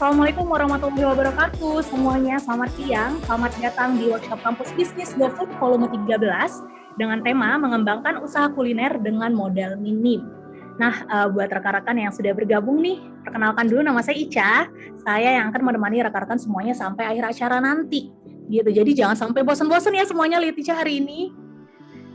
Assalamualaikum warahmatullahi wabarakatuh semuanya, selamat siang, selamat datang di workshop Kampus Bisnis GoFood volume 13 dengan tema mengembangkan usaha kuliner dengan modal minim. Nah, buat rekan-rekan yang sudah bergabung nih, perkenalkan dulu nama saya Ica, saya yang akan menemani rekan-rekan semuanya sampai akhir acara nanti. Gitu, jadi jangan sampai bosan-bosan ya semuanya lihat Ica hari ini.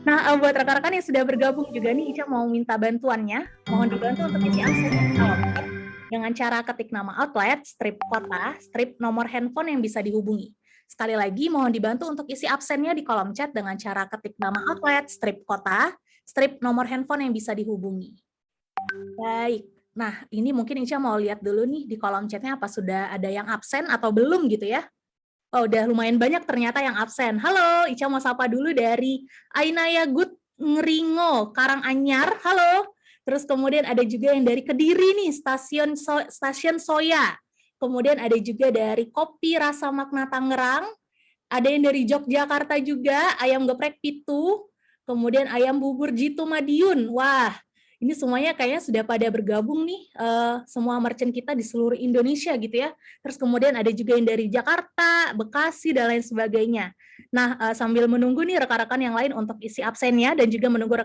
Nah, buat rekan-rekan yang sudah bergabung juga nih, Ica mau minta bantuannya, mohon dibantu untuk isi absennya dengan cara ketik nama outlet, strip kota, strip nomor handphone yang bisa dihubungi. Sekali lagi, mohon dibantu untuk isi absennya di kolom chat dengan cara ketik nama outlet, strip kota, strip nomor handphone yang bisa dihubungi. Baik, nah ini mungkin Ica mau lihat dulu nih di kolom chatnya apa sudah ada yang absen atau belum gitu ya. Oh, udah lumayan banyak ternyata yang absen. Halo, Ica mau sapa dulu dari Ainaya Good Ngeringo, Karanganyar. Halo. Terus kemudian ada juga yang dari Kediri nih, Stasiun Soya. Kemudian ada juga dari Kopi Rasa Makna Tangerang. Ada yang dari Yogyakarta juga, ayam geprek Pitu. Kemudian ayam bubur Jitu Madiun. Wah, ini semuanya kayaknya sudah pada bergabung nih, semua merchant kita di seluruh Indonesia gitu ya. Terus kemudian ada juga yang dari Jakarta, Bekasi, dan lain sebagainya. Nah, sambil menunggu nih rekan-rekan yang lain untuk isi absennya dan juga menunggu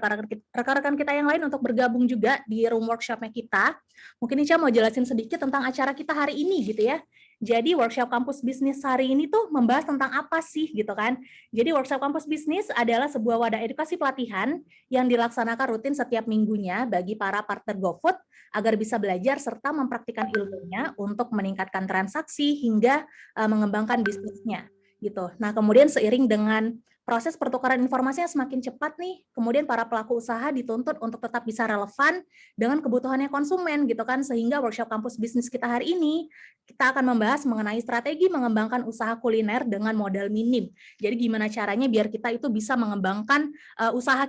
rekan-rekan kita yang lain untuk bergabung juga di room workshop-nya kita, mungkin Ica mau jelasin sedikit tentang acara kita hari ini gitu ya. Jadi workshop kampus bisnis hari ini tuh membahas tentang apa sih gitu kan. Jadi workshop kampus bisnis adalah sebuah wadah edukasi pelatihan yang dilaksanakan rutin setiap minggunya bagi para partner GoFood agar bisa belajar serta mempraktikkan ilmunya untuk meningkatkan transaksi hingga mengembangkan bisnisnya gitu. Nah, kemudian seiring dengan proses pertukaran informasi yang semakin cepat nih, kemudian para pelaku usaha dituntut untuk tetap bisa relevan dengan kebutuhannya konsumen gitu kan, sehingga workshop kampus bisnis kita hari ini kita akan membahas mengenai strategi mengembangkan usaha kuliner dengan modal minim. Jadi gimana caranya biar kita itu bisa mengembangkan usaha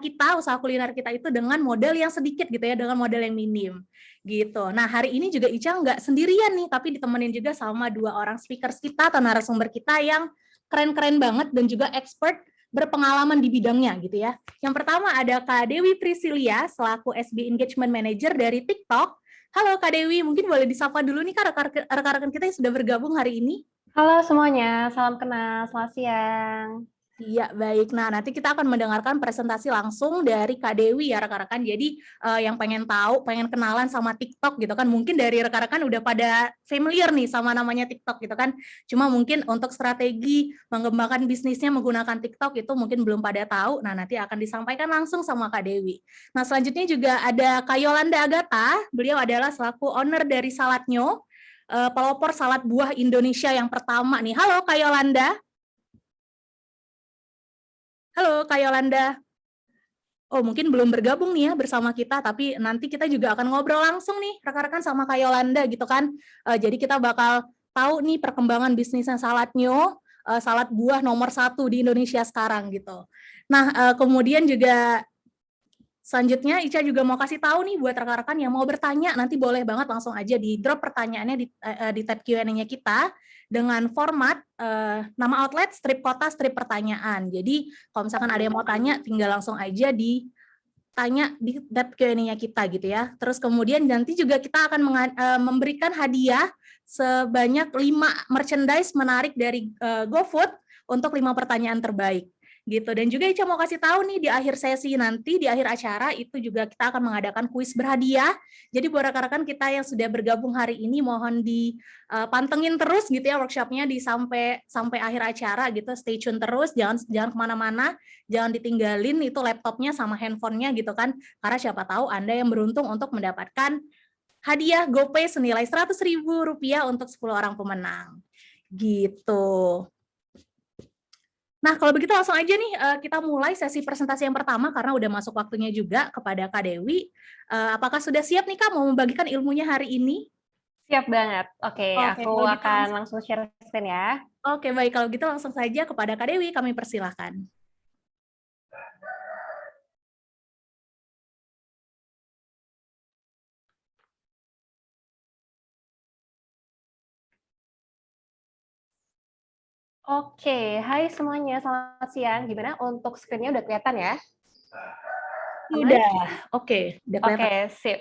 kuliner kita itu dengan modal yang sedikit gitu ya, dengan modal yang minim gitu. Nah, hari ini juga Ica nggak sendirian nih, tapi ditemenin juga sama dua orang speakers kita atau narasumber kita yang keren-keren banget dan juga expert berpengalaman di bidangnya gitu ya. Yang pertama ada Kak Dewi Priscilia selaku SB Engagement Manager dari TikTok. Halo Kak Dewi, mungkin boleh disapa dulu nih Kak rekan-rekan kita yang sudah bergabung hari ini. Halo semuanya, salam kenal, selamat siang. Iya, baik. Nah, nanti kita akan mendengarkan presentasi langsung dari Kak Dewi ya rekan-rekan. Jadi yang pengen tahu, pengen kenalan sama TikTok gitu kan, mungkin dari rekan-rekan udah pada familiar nih sama namanya TikTok gitu kan. Cuma mungkin untuk strategi mengembangkan bisnisnya menggunakan TikTok itu mungkin belum pada tahu. Nah, nanti akan disampaikan langsung sama Kak Dewi. Nah, selanjutnya juga ada Kak Yolanda Agatha. Beliau adalah selaku owner dari Saladnyo, pelopor salad buah Indonesia yang pertama nih. Halo Kak Yolanda. Halo Kak Yolanda. Oh, mungkin belum bergabung nih ya bersama kita, tapi nanti kita juga akan ngobrol langsung nih rekan-rekan sama Kak Yolanda gitu kan. Jadi kita bakal tahu nih perkembangan bisnisnya Saladnyo, salad buah nomor 1 di Indonesia sekarang gitu. Nah, kemudian juga selanjutnya Ica juga mau kasih tahu nih buat rekan-rekan yang mau bertanya, nanti boleh banget langsung aja di drop pertanyaannya di tab Q&A-nya kita dengan format nama outlet, strip kota, strip pertanyaan. Jadi kalau misalkan ada yang mau tanya, tinggal langsung aja ditanya di tab Q&A-nya kita gitu ya. Terus kemudian nanti juga kita akan memberikan hadiah sebanyak 5 merchandise menarik dari GoFood untuk 5 pertanyaan terbaik gitu. Dan juga Ica mau kasih tahu nih di akhir sesi nanti, di akhir acara itu juga kita akan mengadakan kuis berhadiah. Jadi buat rekan-rekan kita yang sudah bergabung hari ini mohon dipantengin terus gitu ya workshopnya di sampai akhir acara gitu. Stay tune terus, jangan kemana-mana, jangan ditinggalin itu laptopnya sama handphonenya gitu kan. Karena siapa tahu Anda yang beruntung untuk mendapatkan hadiah GoPay senilai Rp100.000 untuk 10 orang pemenang. Gitu. Nah, kalau begitu langsung aja nih kita mulai sesi presentasi yang pertama karena udah masuk waktunya juga kepada Kak Dewi. Apakah sudah siap nih Kak mau membagikan ilmunya hari ini? Siap banget. Oke, Oke, aku kalau gitu akan langsung share screen ya. Oke, baik kalau gitu langsung saja kepada Kak Dewi kami persilahkan. Oke, hai semuanya, selamat siang. Gimana untuk screen-nya udah kelihatan ya? Sudah. Oke, udah kelihatan. Oke, sip.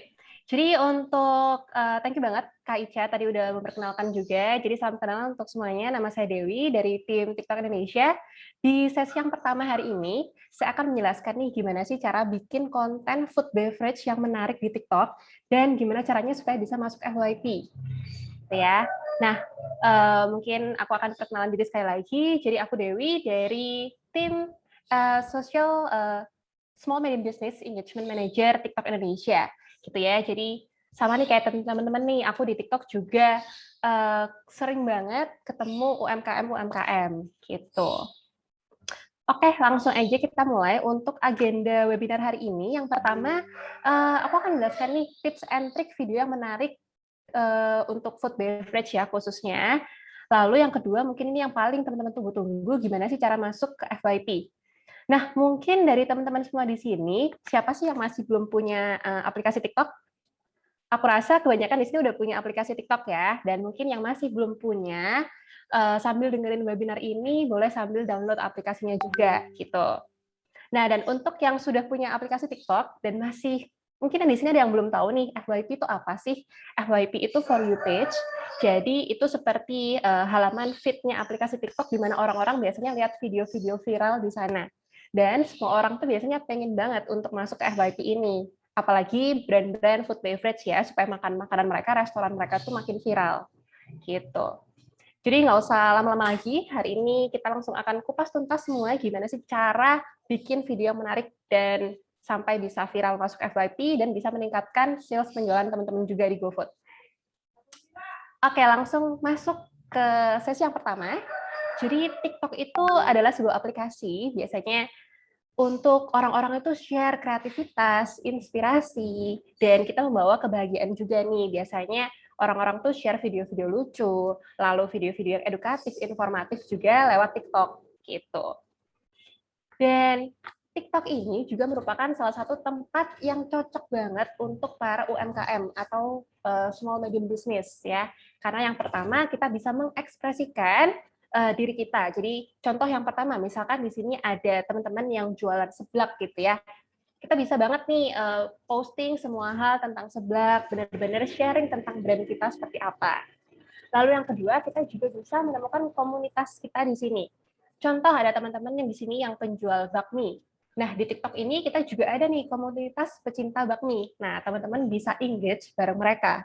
Jadi untuk thank you banget Kak Ica tadi udah memperkenalkan juga. Jadi salam kenal untuk semuanya. Nama saya Dewi dari tim TikTok Indonesia. Di sesi yang pertama hari ini, saya akan menjelaskan nih gimana sih cara bikin konten food beverage yang menarik di TikTok dan gimana caranya supaya bisa masuk FYP. Gitu ya. Nah, mungkin aku akan perkenalan diri sekali lagi. Jadi aku Dewi dari tim Social Small Medium Business Engagement Manager TikTok Indonesia. Gitu ya. Jadi sama nih kayak teman-teman nih, aku di TikTok juga sering banget ketemu UMKM gitu. Oke, langsung aja kita mulai untuk agenda webinar hari ini. Yang pertama, aku akan menjelaskan nih tips and trick video yang menarik untuk food beverage ya khususnya. Lalu yang kedua, mungkin ini yang paling teman-teman tunggu-tunggu, gimana sih cara masuk ke FYP. Nah, mungkin dari teman-teman semua di sini, siapa sih yang masih belum punya aplikasi TikTok? Aku rasa kebanyakan di sini udah punya aplikasi TikTok ya, dan mungkin yang masih belum punya, sambil dengerin webinar ini, boleh sambil download aplikasinya juga, gitu. Nah, dan untuk yang sudah punya aplikasi TikTok, dan masih, mungkin di sini ada yang belum tahu nih, FYP itu apa sih? FYP itu For You page, jadi itu seperti halaman feed-nya aplikasi TikTok, di mana orang-orang biasanya lihat video-video viral di sana. Dan semua orang tuh biasanya pengen banget untuk masuk ke FYP ini. Apalagi brand-brand food beverage ya, supaya makanan mereka, restoran mereka tuh makin viral. Gitu. Jadi nggak usah lama-lama lagi, hari ini kita langsung akan kupas tuntas semua gimana sih cara bikin video yang menarik dan sampai bisa viral masuk FYP dan bisa meningkatkan sales penjualan teman-teman juga di GoFood. Oke, langsung masuk ke sesi yang pertama. Jadi TikTok itu adalah sebuah aplikasi, biasanya untuk orang-orang itu share kreativitas, inspirasi, dan kita membawa kebahagiaan juga nih. Biasanya orang-orang tuh share video-video lucu, lalu video-video yang edukatif, informatif juga lewat TikTok gitu. Dan TikTok ini juga merupakan salah satu tempat yang cocok banget untuk para UMKM atau small medium business ya. Karena yang pertama kita bisa mengekspresikan diri kita. Jadi contoh yang pertama, misalkan di sini ada teman-teman yang jualan seblak gitu ya. Kita bisa banget nih posting semua hal tentang seblak, benar-benar sharing tentang brand kita seperti apa. Lalu yang kedua, kita juga bisa menemukan komunitas kita di sini. Contoh ada teman-teman yang di sini yang penjual bakmi. Nah, di TikTok ini kita juga ada nih komunitas pecinta bakmi. Nah, teman-teman bisa engage bareng mereka.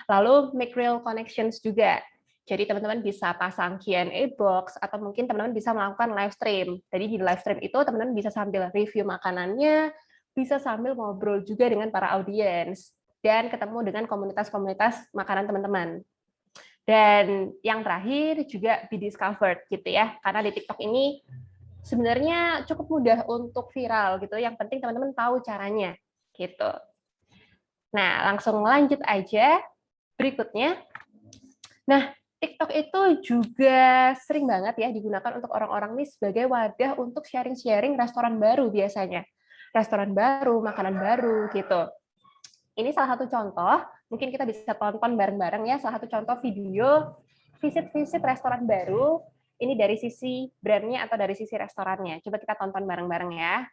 Lalu make real connections juga. Jadi teman-teman bisa pasang Q&A box atau mungkin teman-teman bisa melakukan live stream. Jadi di live stream itu teman-teman bisa sambil review makanannya, bisa sambil ngobrol juga dengan para audiens dan ketemu dengan komunitas-komunitas makanan teman-teman. Dan yang terakhir juga be discovered gitu ya. Karena di TikTok ini sebenarnya cukup mudah untuk viral gitu. Yang penting teman-teman tahu caranya gitu. Nah, langsung lanjut aja berikutnya. Nah, TikTok itu juga sering banget ya digunakan untuk orang-orang nih sebagai wadah untuk sharing-sharing restoran baru biasanya. Restoran baru, makanan baru gitu. Ini salah satu contoh, mungkin kita bisa tonton bareng-bareng ya, salah satu contoh video visit-visit restoran baru, ini dari sisi brandnya atau dari sisi restorannya. Coba kita tonton bareng-bareng ya.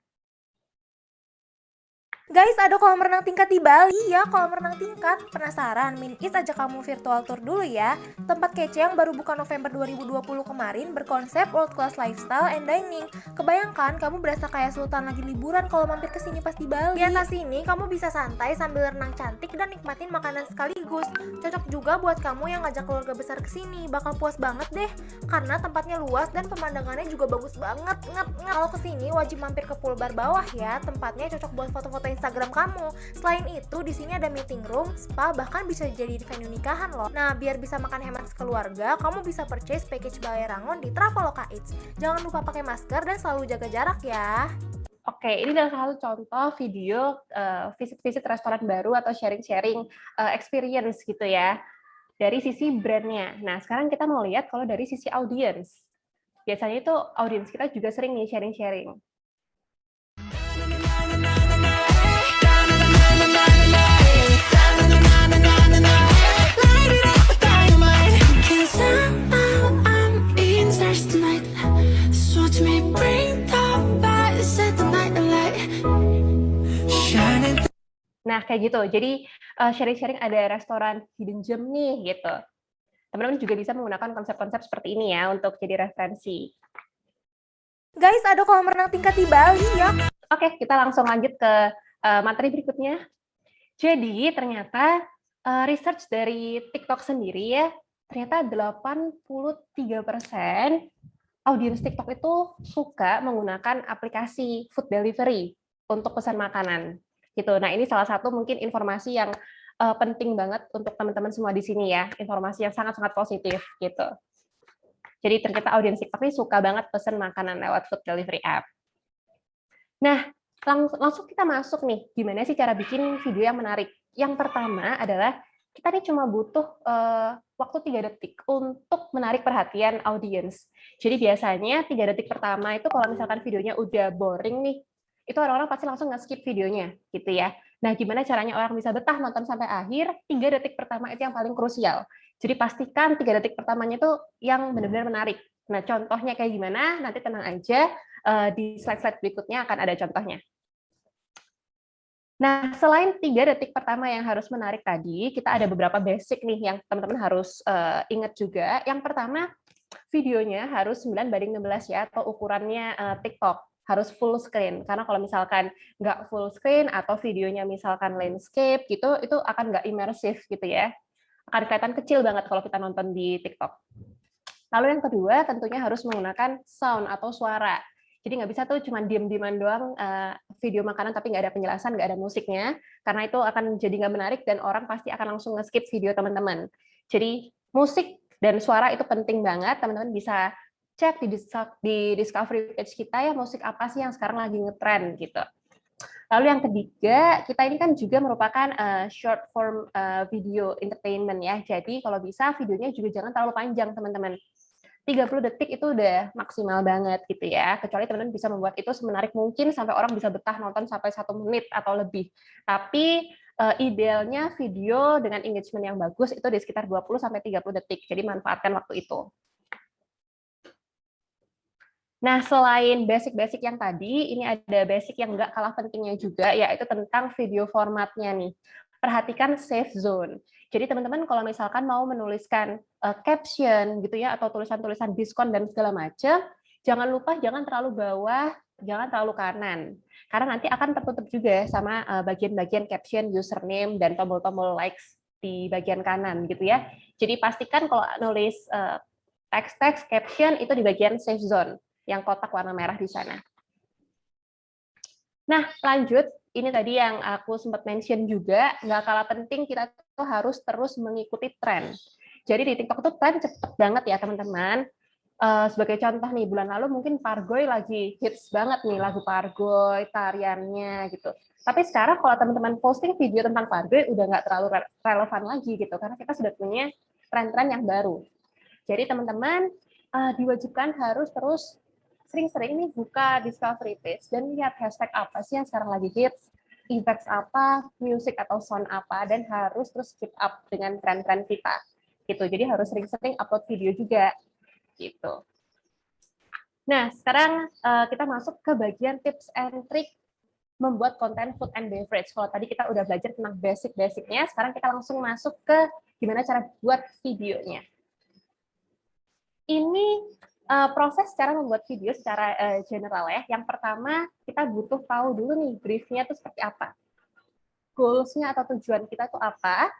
Guys, ada kolam renang tingkat di Bali. Iya, kolam renang tingkat. Penasaran? Min-Is ajak kamu virtual tour dulu ya. Tempat kece yang baru buka November 2020 kemarin berkonsep world class lifestyle and dining. Kebayangkan kamu berasa kayak sultan lagi liburan kalau mampir ke sini pas di Bali. Di atas sini kamu bisa santai sambil renang cantik dan nikmatin makanan sekaligus. Cocok juga buat kamu yang ngajak keluarga besar ke sini. Bakal puas banget deh. Karena tempatnya luas dan pemandangannya juga bagus banget. Kalau ke sini wajib mampir ke pool bar bawah ya. Tempatnya cocok buat foto-foto Instagram kamu. Selain itu, di sini ada meeting room, spa, bahkan bisa jadi venue nikahan loh. Nah, biar bisa makan hemat sekeluarga, kamu bisa purchase package Balai Rangon di Traveloka Eats. Jangan lupa pakai masker dan selalu jaga jarak ya. Oke, ini adalah salah satu contoh video visit-visit restoran baru atau sharing-sharing experience gitu ya, dari sisi brandnya. Nah, sekarang kita mau lihat kalau dari sisi audience. Biasanya itu audience kita juga sering nih sharing-sharing. Nah, kayak gitu. Jadi sharing-sharing ada restoran hidden gem nih gitu. Teman-teman juga bisa menggunakan konsep-konsep seperti ini ya untuk jadi referensi. Guys, ada kolam renang tingkat di Bali ya. Oke, kita langsung lanjut ke materi berikutnya. Jadi ternyata research dari TikTok sendiri ya, ternyata 83% audiens TikTok itu suka menggunakan aplikasi food delivery untuk pesan makanan. Gitu. Nah, ini salah satu mungkin informasi yang penting banget untuk teman-teman semua di sini ya, informasi yang sangat-sangat positif gitu. Jadi ternyata audiens TikTok ini suka banget pesan makanan lewat food delivery app. Nah, langsung kita masuk nih, gimana sih cara bikin video yang menarik? Yang pertama adalah kita nih cuma butuh waktu 3 detik untuk menarik perhatian audiens. Jadi biasanya 3 detik pertama itu kalau misalkan videonya udah boring nih, itu orang-orang pasti langsung nge-skip videonya, gitu ya. Nah, gimana caranya orang bisa betah nonton sampai akhir? 3 detik pertama itu yang paling krusial. Jadi pastikan 3 detik pertamanya itu yang benar-benar menarik. Nah, contohnya kayak gimana? Nanti tenang aja, di slide-slide berikutnya akan ada contohnya. Nah, selain 3 detik pertama yang harus menarik tadi, kita ada beberapa basic nih yang teman-teman harus ingat juga. Yang pertama, videonya harus 9:16 ya, atau ukurannya TikTok. Harus full screen, karena kalau misalkan nggak full screen atau videonya misalkan landscape gitu, itu akan nggak imersif gitu ya. Akan kelihatan kecil banget kalau kita nonton di TikTok. Lalu yang kedua, tentunya harus menggunakan sound atau suara. Jadi nggak bisa tuh cuma diem-dieman doang video makanan tapi nggak ada penjelasan, nggak ada musiknya, karena itu akan jadi nggak menarik dan orang pasti akan langsung nge-skip video teman-teman. Jadi musik dan suara itu penting banget, teman-teman bisa cek di discovery page kita ya, musik apa sih yang sekarang lagi ngetrend gitu. Lalu yang ketiga, kita ini kan juga merupakan short form video entertainment ya, jadi kalau bisa videonya juga jangan terlalu panjang teman-teman. 30 detik itu udah maksimal banget gitu ya. Kecuali teman-teman bisa membuat itu semenarik mungkin sampai orang bisa betah nonton sampai 1 menit atau lebih. Tapi idealnya video dengan engagement yang bagus itu di sekitar 20 sampai 30 detik. Jadi manfaatkan waktu itu. Nah, selain basic-basic yang tadi, ini ada basic yang nggak kalah pentingnya juga, yaitu tentang video formatnya nih. Perhatikan safe zone. Jadi teman-teman kalau misalkan mau menuliskan caption gitu ya, atau tulisan-tulisan diskon dan segala macam, jangan lupa jangan terlalu bawah, jangan terlalu kanan. Karena nanti akan tertutup juga sama bagian-bagian caption, username, dan tombol-tombol likes di bagian kanan gitu ya. Jadi pastikan kalau nulis teks-teks caption itu di bagian safe zone, yang kotak warna merah di sana. Nah, lanjut. Ini tadi yang aku sempat mention juga, nggak kalah penting kita tuh harus terus mengikuti tren. Jadi di TikTok tuh tren cepet banget ya teman-teman. Sebagai contoh nih, bulan lalu mungkin Pargoy lagi hits banget nih lagu Pargoy, tariannya gitu. Tapi sekarang kalau teman-teman posting video tentang Pargoy udah nggak terlalu relevan lagi gitu, karena kita sudah punya tren-tren yang baru. Jadi teman-teman diwajibkan harus terus sering-sering nih buka discovery page dan lihat hashtag apa sih yang sekarang lagi hits, effects apa, music atau sound apa, dan harus terus keep up dengan tren-tren kita. Gitu. Jadi harus sering-sering upload video juga. Gitu. Nah, sekarang kita masuk ke bagian tips and trick membuat konten food and beverage. Kalau tadi kita udah belajar tentang basic-basicnya, sekarang kita langsung masuk ke gimana cara buat videonya. Ini proses cara membuat video secara general ya. Yang pertama, kita butuh tahu dulu nih briefnya itu seperti apa. Goals-nya atau tujuan kita itu apa.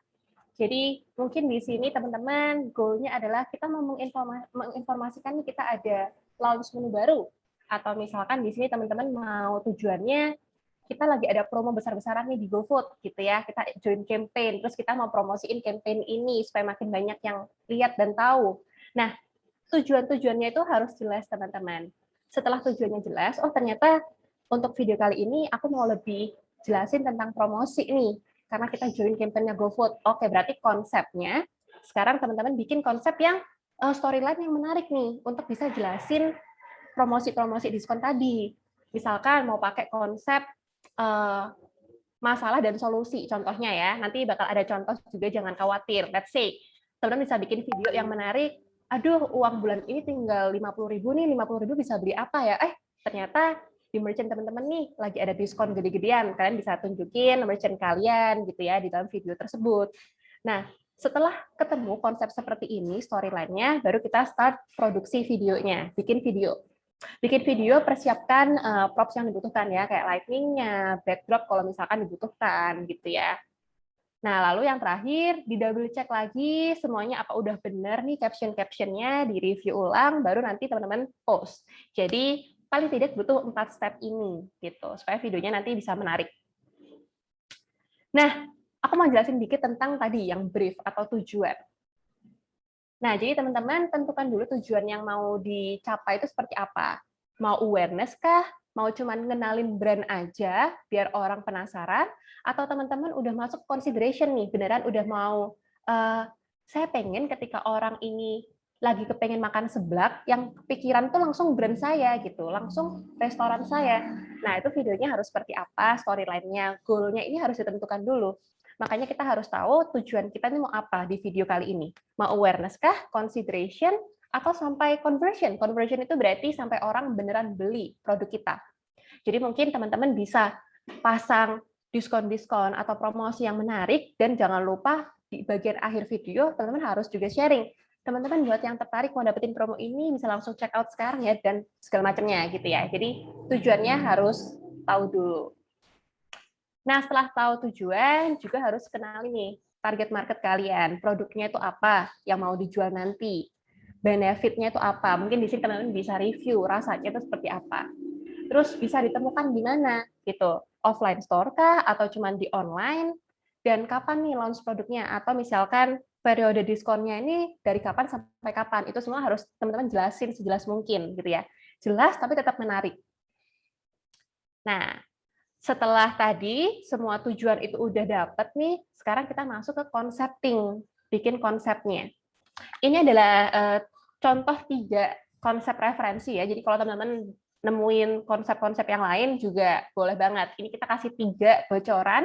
Jadi mungkin di sini teman-teman goal-nya adalah kita mau menginformasikan nih kita ada launch menu baru. Atau misalkan di sini teman-teman mau tujuannya kita lagi ada promo besar-besaran nih di GoFood gitu ya. Kita join campaign, terus kita mau promosiin campaign ini supaya makin banyak yang lihat dan tahu. Nah, tujuan-tujuannya itu harus jelas, teman-teman. Setelah tujuannya jelas, oh ternyata untuk video kali ini aku mau lebih jelasin tentang promosi nih, karena kita join campaign-nya GoFood. Oke, berarti konsepnya, sekarang teman-teman bikin konsep yang storyline yang menarik nih, untuk bisa jelasin promosi-promosi diskon tadi. Misalkan mau pakai konsep masalah dan solusi, contohnya ya. Nanti bakal ada contoh juga, jangan khawatir. Let's say, teman-teman bisa bikin video yang menarik, aduh uang bulan ini tinggal 50.000 nih, 50.000 bisa beli apa ya? Ternyata di merchant teman-teman nih lagi ada diskon gede-gedean, kalian bisa tunjukin merchant kalian gitu ya di dalam video tersebut. Nah, setelah ketemu konsep seperti ini, storyline-nya, baru kita start produksi videonya, bikin video. Bikin video, persiapkan props yang dibutuhkan ya, kayak lighting-nya, backdrop kalau misalkan dibutuhkan gitu ya. Nah, lalu yang terakhir, di double check lagi semuanya apa udah benar nih caption-captionnya, di review ulang, baru nanti teman-teman post. Jadi, paling tidak butuh 4 step ini, gitu, supaya videonya nanti bisa menarik. Nah, aku mau jelasin dikit tentang tadi yang brief atau tujuan. Nah, jadi teman-teman tentukan dulu tujuan yang mau dicapai itu seperti apa. Mau awareness kah? Mau cuman ngenalin brand aja biar orang penasaran? Atau teman-teman udah masuk consideration nih, beneran udah mau, saya pengen ketika orang ini lagi kepengen makan seblak, yang kepikiran tuh langsung brand saya gitu, langsung restoran saya. Nah, itu videonya harus seperti apa, storyline-nya, goal-nya ini harus ditentukan dulu. Makanya kita harus tahu tujuan kita ini mau apa di video kali ini. Mau awareness kah, consideration, atau sampai conversion. Conversion itu berarti sampai orang beneran beli produk kita. Jadi mungkin teman-teman bisa pasang diskon-diskon atau promosi yang menarik, dan jangan lupa di bagian akhir video teman-teman harus juga sharing. Teman-teman buat yang tertarik mau dapetin promo ini bisa langsung check out sekarang ya, dan segala macamnya gitu ya. Jadi tujuannya harus tahu dulu. Nah, setelah tahu tujuan, juga harus kenali nih target market kalian. Produknya itu apa yang mau dijual nanti. Benefitnya itu apa. Mungkin di sini teman-teman bisa review, rasanya itu seperti apa. Terus bisa ditemukan di mana gitu. Offline store kah atau cuma di online? Dan kapan nih launch produknya? Atau misalkan periode diskonnya ini dari kapan sampai kapan? Itu semua harus teman-teman jelasin sejelas mungkin gitu ya. Jelas tapi tetap menarik. Nah, setelah tadi semua tujuan itu udah dapet nih, sekarang kita masuk ke concepting, bikin konsepnya. Ini adalah contoh 3 konsep referensi ya. Jadi kalau teman-teman nemuin konsep-konsep yang lain juga boleh banget. Ini kita kasih 3 bocoran.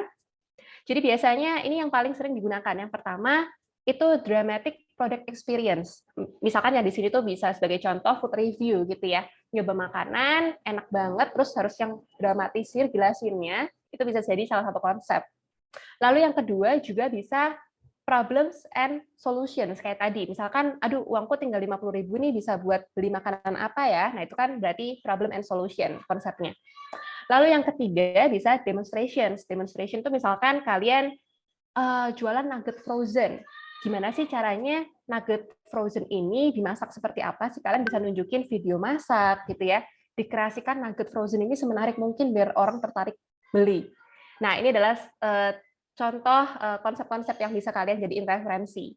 Jadi biasanya ini yang paling sering digunakan. Yang pertama itu dramatic product experience. Misalkan yang di sini tuh bisa sebagai contoh food review gitu ya. Nyoba makanan, enak banget, terus harus yang dramatisir, jelasinnya, itu bisa jadi salah satu konsep. Lalu yang kedua juga bisa problems and solutions, kayak tadi. Misalkan, aduh uangku tinggal 50.000 nih, bisa buat beli makanan apa ya? Nah itu kan berarti problem and solution konsepnya. Lalu yang ketiga bisa demonstrations. Demonstration itu misalkan kalian jualan nugget frozen. Gimana sih caranya nugget frozen ini dimasak seperti apa sih? Kalian bisa nunjukin video masak gitu ya. Dikreasikan nugget frozen ini semenarik mungkin biar orang tertarik beli. Nah, ini adalah contoh konsep-konsep yang bisa kalian jadiin referensi.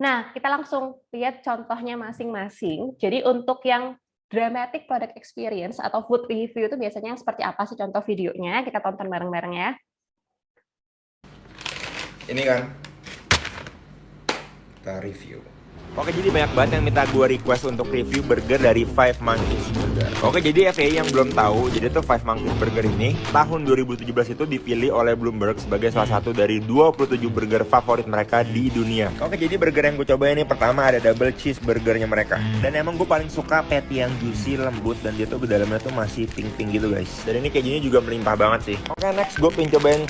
Nah, kita langsung lihat contohnya masing-masing. Jadi untuk yang dramatic product experience atau food review itu biasanya seperti apa sih contoh videonya? Kita tonton bareng-bareng ya. Ini kan kita review. Oke, jadi banyak banget yang minta gue request untuk review burger dari Five Monkeys Burger. Oke, jadi FYI yang belum tahu, jadi tuh Five Monkeys Burger ini tahun 2017 itu dipilih oleh Bloomberg sebagai salah satu dari 27 burger favorit mereka di dunia. Oke, jadi burger yang gue coba ini pertama ada double cheeseburgernya mereka. Dan emang gue paling suka patty yang juicy, lembut, dan dia tuh di dalamnya tuh masih pink-pink gitu guys. Dan ini kejunya juga melimpah banget sih. Oke, next gue pengen cobain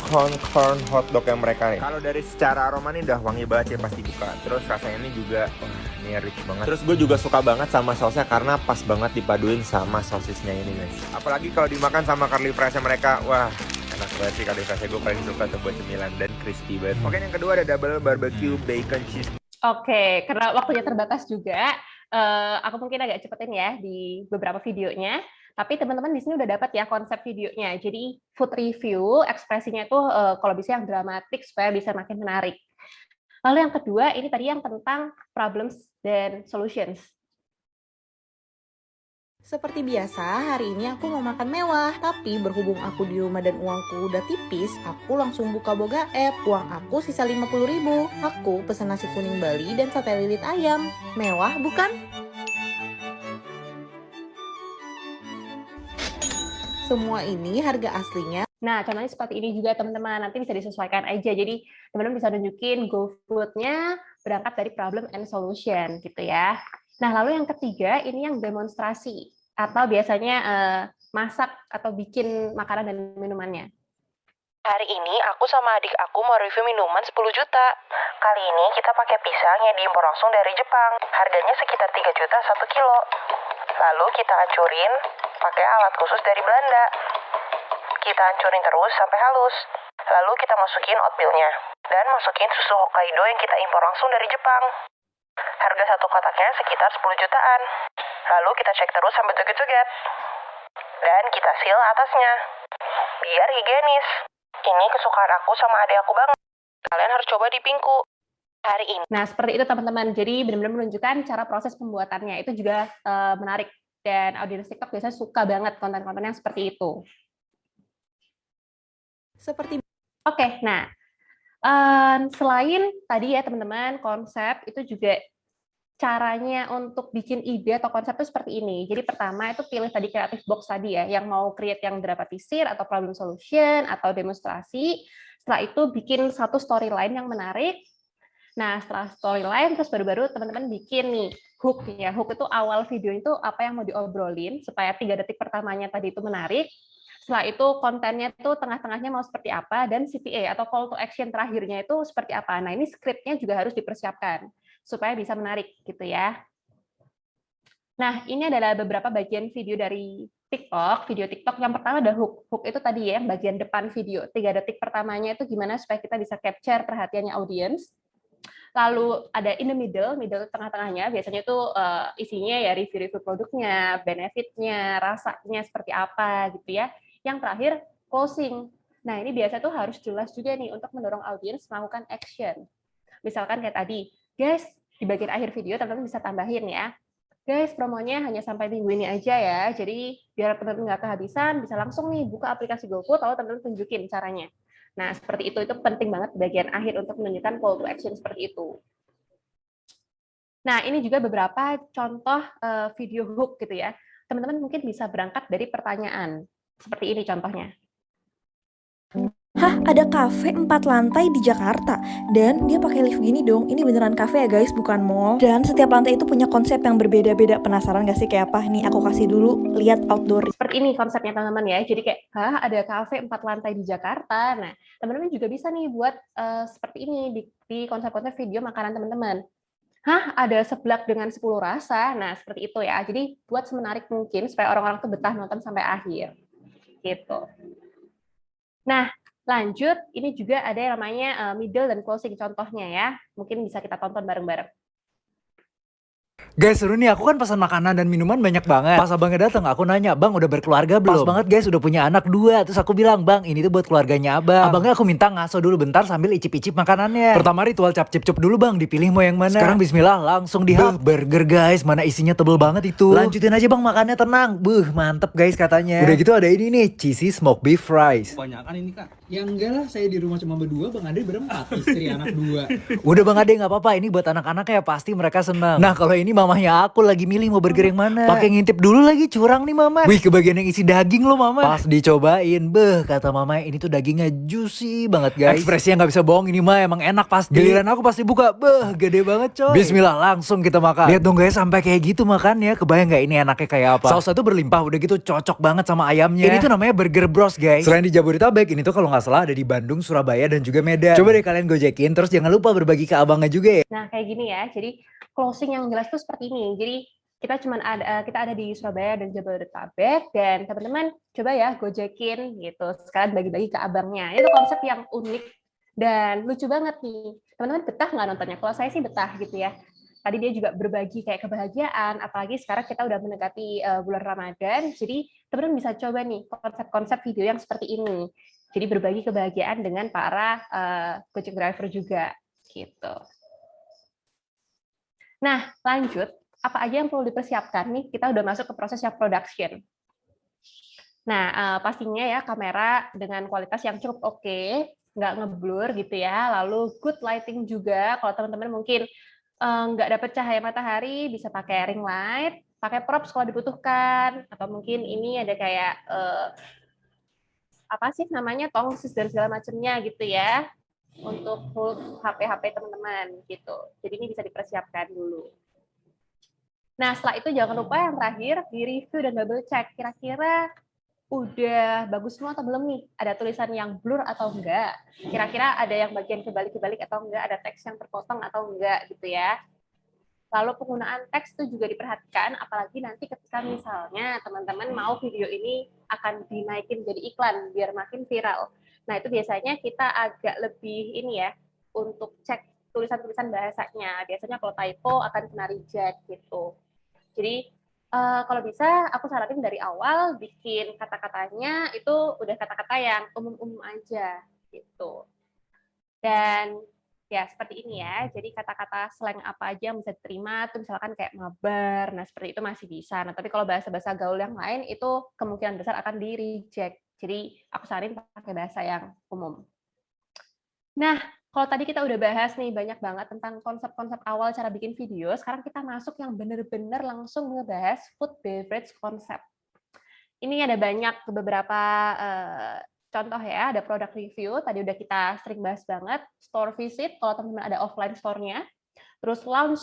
corn hotdog yang mereka nih. Kalau dari secara aroma nih udah wangi banget ya pasti buka. Terus rasanya ini juga ini rich banget. Terus gue juga suka banget sama sausnya karena pas banget dipaduin sama sosisnya ini guys. Apalagi kalau dimakan sama curly fries mereka, wah enak banget sih curly fries. Gue paling suka tuh buat cemilan dan crispy banget. Oke, yang kedua ada double barbecue bacon cheese. Oke, karena waktunya terbatas juga, aku mungkin agak cepetin ya di beberapa videonya. Tapi teman-teman di sini udah dapat ya konsep videonya. Jadi food review, ekspresinya itu kalau bisa yang dramatik supaya bisa makin menarik. Lalu yang kedua, ini tadi yang tentang problems dan solutions. Seperti biasa, hari ini aku mau makan mewah. Tapi berhubung aku di rumah dan uangku udah tipis, aku langsung buka Boga App. Uang aku sisa 50.000. Aku pesen nasi kuning Bali dan sate lilit ayam. Mewah bukan? Semua ini harga aslinya. Nah, contohnya seperti ini juga teman-teman, nanti bisa disesuaikan aja. Jadi teman-teman bisa nunjukin GoFood-nya berangkat dari problem and solution gitu ya. Nah, lalu yang ketiga ini yang demonstrasi. atau biasanya masak atau bikin makanan dan minumannya? Hari ini aku sama adik aku mau review minuman 10 juta. Kali ini kita pakai pisang yang diimpor langsung dari Jepang. Harganya sekitar 3 juta 1 kilo. Lalu kita hancurin pakai alat khusus dari Belanda. Kita hancurin terus sampai halus. Lalu kita masukin oatmealnya. Dan masukin susu Hokkaido yang kita impor langsung dari Jepang. Harga satu kotaknya sekitar 10 jutaan. Lalu kita cek terus sampai joget-joget. Dan kita seal atasnya. Biar higienis. Ini kesukaan aku sama adik aku banget. Kalian harus coba di Pingku. Hari ini. Nah, seperti itu teman-teman. Jadi benar-benar menunjukkan cara proses pembuatannya. Itu juga menarik. Dan audiens TikTok biasanya suka banget konten-konten yang seperti itu. Seperti Oke, nah selain tadi ya teman-teman, konsep itu juga caranya untuk bikin ide atau konsep itu seperti ini. Jadi pertama itu pilih tadi creative box tadi ya, yang mau create yang dramatisir atau problem solution atau demonstrasi. Setelah itu bikin satu storyline yang menarik. Nah, setelah storyline terus baru-baru teman-teman bikin nih hook ya. Hook itu awal video itu apa yang mau diobrolin supaya 3 detik pertamanya tadi itu menarik. Setelah itu kontennya itu tengah-tengahnya mau seperti apa, dan CTA atau call to action terakhirnya itu seperti apa. Nah, ini skripnya juga harus dipersiapkan supaya bisa menarik gitu ya. Nah, ini adalah beberapa bagian video dari TikTok, video TikTok. Yang pertama ada hook. Hook itu tadi ya, bagian depan video. 3 detik pertamanya itu gimana supaya kita bisa capture perhatiannya audiens. Lalu ada in the middle tengah-tengahnya, biasanya itu isinya ya review-review produknya, benefitnya, rasanya seperti apa gitu ya. Yang terakhir, closing. Nah, ini biasa tuh harus jelas juga nih untuk mendorong audiens melakukan action. Misalkan kayak tadi, guys, di bagian akhir video teman-teman bisa tambahin ya. Guys, promonya hanya sampai minggu ini aja ya. Jadi biar teman-teman nggak kehabisan, bisa langsung nih buka aplikasi GoFood, lalu teman-teman tunjukin caranya. Nah, seperti itu penting banget di bagian akhir untuk menunjukkan call to action seperti itu. Nah, ini juga beberapa contoh video hook gitu ya. Teman-teman mungkin bisa berangkat dari pertanyaan. Seperti ini contohnya. Hah, ada kafe 4 lantai di Jakarta. Dan dia pakai lift gini dong. Ini beneran kafe ya guys, bukan mall. Dan setiap lantai itu punya konsep yang berbeda-beda. Penasaran gak sih kayak apa? Nih, aku kasih dulu lihat outdoor. Seperti ini konsepnya teman-teman ya. Jadi kayak, ada kafe 4 lantai di Jakarta. Nah, teman-teman juga bisa nih buat seperti ini di konsep-konsep video makanan teman-teman. Ada seblak dengan 10 rasa. Nah, seperti itu ya. Jadi buat semenarik mungkin supaya orang-orang tuh betah nonton sampai akhir. Gitu. Nah, lanjut, ini juga ada yang namanya middle dan closing contohnya ya. Mungkin bisa kita tonton bareng-bareng. Guys, seru nih, aku kan pesan makanan dan minuman banyak banget. Pas abangnya datang, aku nanya, "Bang, udah berkeluarga belum?" Pas banget guys, udah punya anak 2. Terus aku bilang, "Bang, ini tuh buat keluarganya abang." Abangnya aku minta ngaso dulu bentar sambil icip-icip makanannya. Pertama ritual cap-cip-cup dulu bang, dipilih mau yang mana. Sekarang bismillah, langsung dihap. Burger guys, mana isinya tebel banget itu. Lanjutin aja bang, makannya tenang. Mantep guys katanya. Udah gitu ada ini nih, cheesy smoked beef fries. Kebanyakan ini kak. Ya enggak lah, saya di rumah cuma berdua, Bang Ade berempat, istri anak 2. Udah bang Ade nggak apa-apa, ini buat anak-anaknya pasti mereka senang. Nah kalau ini mamahnya aku lagi milih mau burger yang mana. Pakai ngintip dulu lagi, curang nih mama. Wih, kebagian yang isi daging loh mama. Pas dicobain, kata mama ini tuh dagingnya juicy banget guys. Ekspresinya nggak bisa bohong, ini mah emang enak pasti. Giliran aku pasti buka, gede banget coy. Bismillah, langsung kita makan. Lihat dong guys, sampai kayak gitu makannya. Kebayang nggak ini enaknya kayak apa? Sausnya tuh berlimpah, udah gitu cocok banget sama ayamnya. Ini tuh namanya Burger Bros guys. Selain di Jabodetabek, ini tuh kalau nggak salah ada di Bandung, Surabaya, dan juga Medan. Coba deh kalian gojekin, terus jangan lupa berbagi ke abangnya juga ya. Nah, kayak gini ya. Jadi closing yang jelas tuh seperti ini. Jadi kita ada di Surabaya dan Jabodetabek, dan teman-teman coba ya gojekin gitu. Sekalian bagi-bagi ke abangnya. Itu konsep yang unik dan lucu banget nih. Teman-teman betah nggak nontonnya? Kalau saya sih betah gitu ya. Tadi dia juga berbagi kayak kebahagiaan, apalagi sekarang kita udah mendekati bulan Ramadan. Jadi teman-teman bisa coba nih konsep-konsep video yang seperti ini. Jadi berbagi kebahagiaan dengan para Gojek driver juga, gitu. Nah, lanjut, apa aja yang perlu dipersiapkan nih? Kita udah masuk ke proses yang production. Nah, pastinya ya kamera dengan kualitas yang cukup oke, nggak ngeblur gitu ya. Lalu good lighting juga. Kalau teman-teman mungkin nggak dapat cahaya matahari, bisa pakai ring light, pakai props kalau dibutuhkan, atau mungkin ini ada kayak apa sih namanya, tongsis dan segala macamnya gitu ya, untuk hold HP-HP teman-teman gitu. Jadi ini bisa dipersiapkan dulu. Nah, setelah itu jangan lupa yang terakhir di review dan double check. Kira-kira udah bagus semua atau belum nih? Ada tulisan yang blur atau enggak? Kira-kira ada yang bagian kebalik-kebalik atau enggak? Ada teks yang terpotong atau enggak gitu ya? Lalu penggunaan teks itu juga diperhatikan, apalagi nanti ketika misalnya teman-teman mau video ini akan dinaikin jadi iklan biar makin viral. Nah, itu biasanya kita agak lebih ini ya, untuk cek tulisan-tulisan bahasanya. Biasanya kalau typo akan kena reject gitu. Jadi kalau bisa aku saranin dari awal bikin kata-katanya itu udah kata-kata yang umum-umum aja gitu. Dan ya seperti ini ya. Jadi kata-kata slang apa aja yang bisa diterima tuh misalkan kayak mabar. Nah, seperti itu masih bisa. Nah, tapi kalau bahasa-bahasa gaul yang lain itu kemungkinan besar akan di-reject. Jadi aku saranin pakai bahasa yang umum. Nah, kalau tadi kita udah bahas nih banyak banget tentang konsep-konsep awal cara bikin video, sekarang kita masuk yang bener-bener langsung ngebahas food beverage konsep. Ini ada banyak beberapa contoh ya, ada product review, tadi udah kita sering bahas banget, store visit, kalau teman-teman ada offline store-nya, terus launch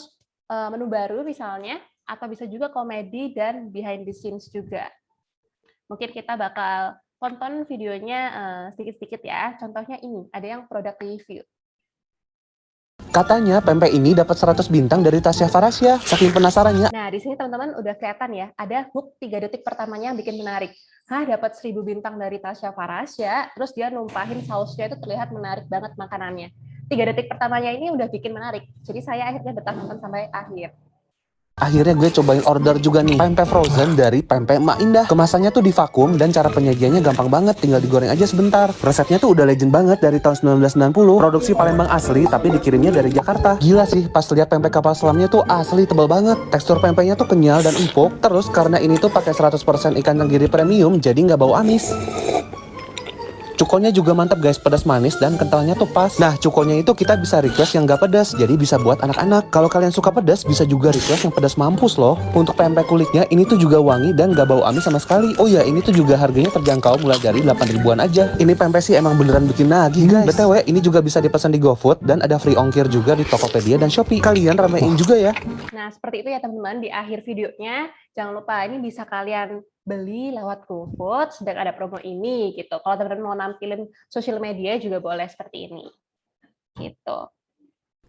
menu baru misalnya, atau bisa juga komedi dan behind the scenes juga. Mungkin kita bakal tonton videonya sedikit-sedikit ya, contohnya ini, ada yang product review. Katanya pempek ini dapat 100 bintang dari Tasya Farasya. Saking penasarannya. Nah, di sini teman-teman udah kelihatan ya, ada hook 3 detik pertamanya yang bikin menarik. Dapat 1000 bintang dari Tasya Farasya, terus dia numpahin sausnya itu terlihat menarik banget makanannya. 3 detik pertamanya ini udah bikin menarik. Jadi saya akhirnya betah nonton sampai akhir. Akhirnya gue cobain order juga nih, pempek frozen dari Pempek Mak Indah. Kemasannya tuh di vakum dan cara penyajiannya gampang banget, tinggal digoreng aja sebentar. Resepnya tuh udah legend banget dari tahun 1990, produksi Palembang asli tapi dikirimnya dari Jakarta. Gila sih, pas lihat pempek kapal selamnya tuh asli tebal banget. Tekstur pempeknya tuh kenyal dan empuk, terus karena ini tuh pakai 100% ikan tenggiri premium, jadi nggak bau amis. Cukonya juga mantap guys, pedas manis dan kentalnya tuh pas. Nah, cukonya itu kita bisa request yang gak pedas, jadi bisa buat anak-anak. Kalau kalian suka pedas, bisa juga request yang pedas mampus loh. Untuk pempek kulitnya, ini tuh juga wangi dan gak bau amis sama sekali. Oh ya, ini tuh juga harganya terjangkau mulai dari 8 ribuan aja. Ini pempek sih emang beneran bikin nagih guys. BTW, ini juga bisa dipesan di GoFood dan ada free ongkir juga di Tokopedia dan Shopee. Kalian ramein juga ya. Nah, seperti itu ya teman-teman, di akhir videonya jangan lupa ini bisa kalian beli lewat GoFood, sedang ada promo ini gitu. Kalau teman-teman mau nampilin sosial media juga boleh seperti ini. Gitu.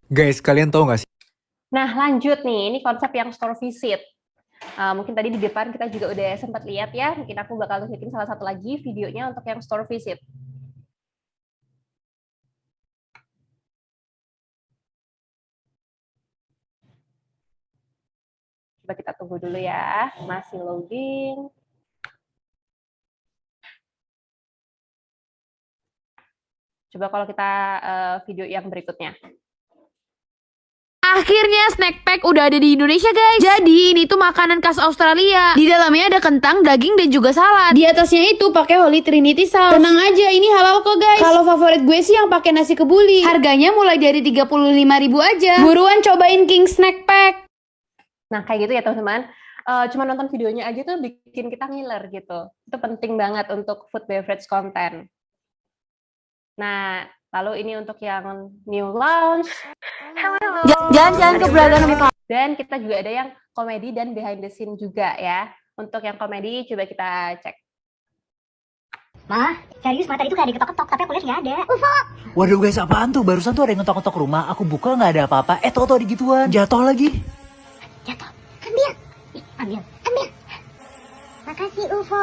Guys, kalian tahu nggak sih? Nah, lanjut nih, ini konsep yang store visit. Mungkin tadi di depan kita juga udah sempat lihat ya, mungkin aku bakal tunjukin salah satu lagi videonya untuk yang store visit. Coba kita tunggu dulu ya, masih loading. Coba kalau kita video yang berikutnya. Akhirnya snack pack udah ada di Indonesia guys. Jadi ini tuh makanan khas Australia. Di dalamnya ada kentang, daging, dan juga salad. Di atasnya itu pakai Holy Trinity sauce. Tenang aja, ini halal kok guys. Kalau favorit gue sih yang pakai nasi kebuli. Harganya mulai dari 35.000 aja. Buruan cobain King Snack Pack. Nah kayak gitu ya teman-teman. Cuma nonton videonya aja tuh bikin kita ngiler gitu. Itu penting banget untuk food beverage content. Nah, lalu ini untuk yang new launch. Jalan-jalan ke beragam. Dan kita juga ada yang komedi dan behind the scene juga ya. Untuk yang komedi coba kita cek. Ma, serius Ma, tadi tuh gak ada ketok-ketok, tapi aku lihat gak ada. UFO! Waduh guys, apaan tuh? Barusan tuh ada yang ngetok-ngetok rumah, aku buka nggak ada apa-apa. Tau-tau ada gituan, jatuh lagi. Jatuh, ambil. Ambil. Makasih UFO.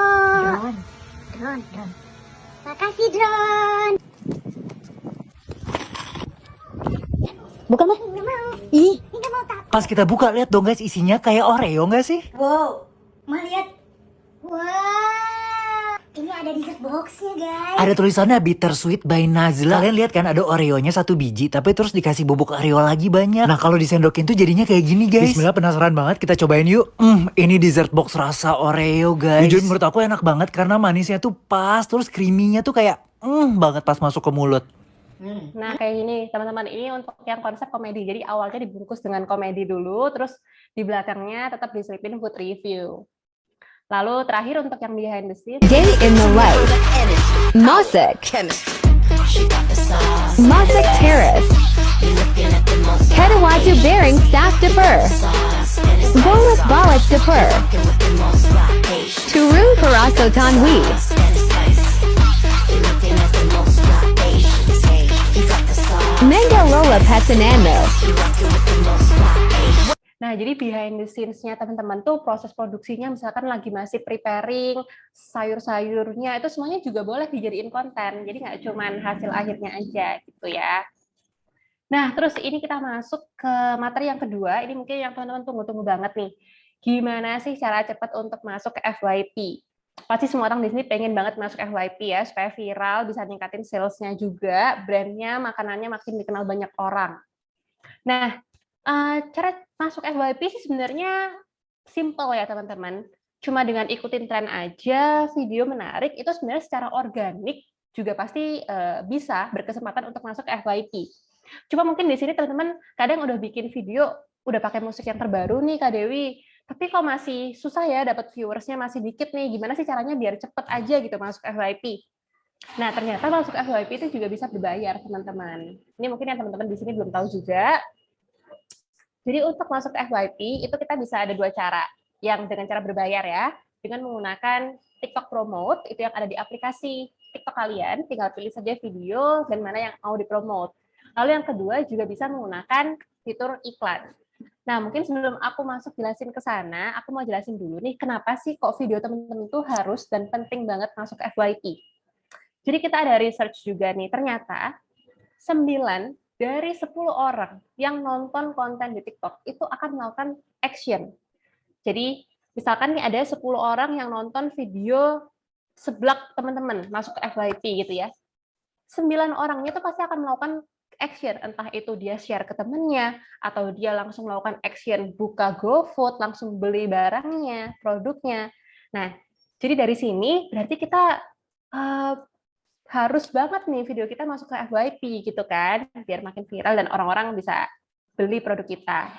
Drone. Makasih drone. Buka mah? Nggak mau. Ih, nggak mau tak. Pas kita buka, lihat dong guys, isinya kayak Oreo nggak sih? Wow, Ma lihat. Wow, ini ada dessert boxnya guys. Ada tulisannya Bittersweet by Nazla. Kalian lihat kan ada Oreonya 1 biji, tapi terus dikasih bubuk Oreo lagi banyak. Nah kalau disendokin tuh jadinya kayak gini guys. Bismillah, penasaran banget, kita cobain yuk. Ini dessert box rasa Oreo guys. Jujur menurut aku enak banget karena manisnya tuh pas, terus creamy-nya tuh kayak banget pas masuk ke mulut. Nah kayak gini teman-teman, ini untuk yang konsep komedi. Jadi awalnya dibungkus dengan komedi dulu, terus di belakangnya tetap diselipin food review. Lalu terakhir untuk yang behind the scene. Day in the life. Mosaic. Mosaic Terrace. Head Waju Bearing Staff Dipper. Boris Balik Defer. Turu Karaso Tanwi. Mega Lola Pasanano. Nah, jadi behind the scenes-nya teman-teman tuh proses produksinya misalkan lagi masih preparing sayur-sayurnya itu semuanya juga boleh dijadiin konten. Jadi nggak cuman hasil akhirnya aja gitu ya. Nah, terus ini kita masuk ke materi yang kedua. Ini mungkin yang teman-teman tunggu-tunggu banget nih. Gimana sih cara cepat untuk masuk ke FYP? Pasti semua orang di sini pengen banget masuk FYP ya, supaya viral, bisa ningkatin sales-nya juga, brand-nya, makanannya makin dikenal banyak orang. Nah, cara masuk FYP sih sebenarnya simple ya teman-teman. Cuma dengan ikutin tren aja, video menarik, itu sebenarnya secara organik juga pasti bisa berkesempatan untuk masuk ke FYP. Cuma mungkin di sini teman-teman kadang udah bikin video, udah pakai musik yang terbaru nih Kak Dewi, tapi kok masih susah ya dapat viewersnya masih dikit nih, gimana sih caranya biar cepet aja gitu masuk FYP? Nah, ternyata masuk FYP itu juga bisa berbayar, teman-teman. Ini mungkin yang teman-teman di sini belum tahu juga. Jadi untuk masuk FYP itu kita bisa ada dua cara, yang dengan cara berbayar ya, dengan menggunakan TikTok Promote, itu yang ada di aplikasi TikTok kalian, tinggal pilih saja video dan mana yang mau dipromote. Lalu yang kedua juga bisa menggunakan fitur iklan. Nah, mungkin sebelum aku masuk jelasin ke sana, aku mau jelasin dulu nih, kenapa sih kok video teman-teman itu harus dan penting banget masuk ke FYP. Jadi kita ada research juga nih, ternyata 9 dari 10 orang yang nonton konten di TikTok itu akan melakukan action. Jadi, misalkan nih ada 10 orang yang nonton video seblak teman-teman masuk ke FYP gitu ya. 9 orangnya itu pasti akan melakukan action, entah itu dia share ke temennya, atau dia langsung melakukan action buka GoFood, langsung beli barangnya, produknya. Nah, jadi dari sini berarti kita harus banget nih video kita masuk ke FYP gitu kan, biar makin viral dan orang-orang bisa beli produk kita.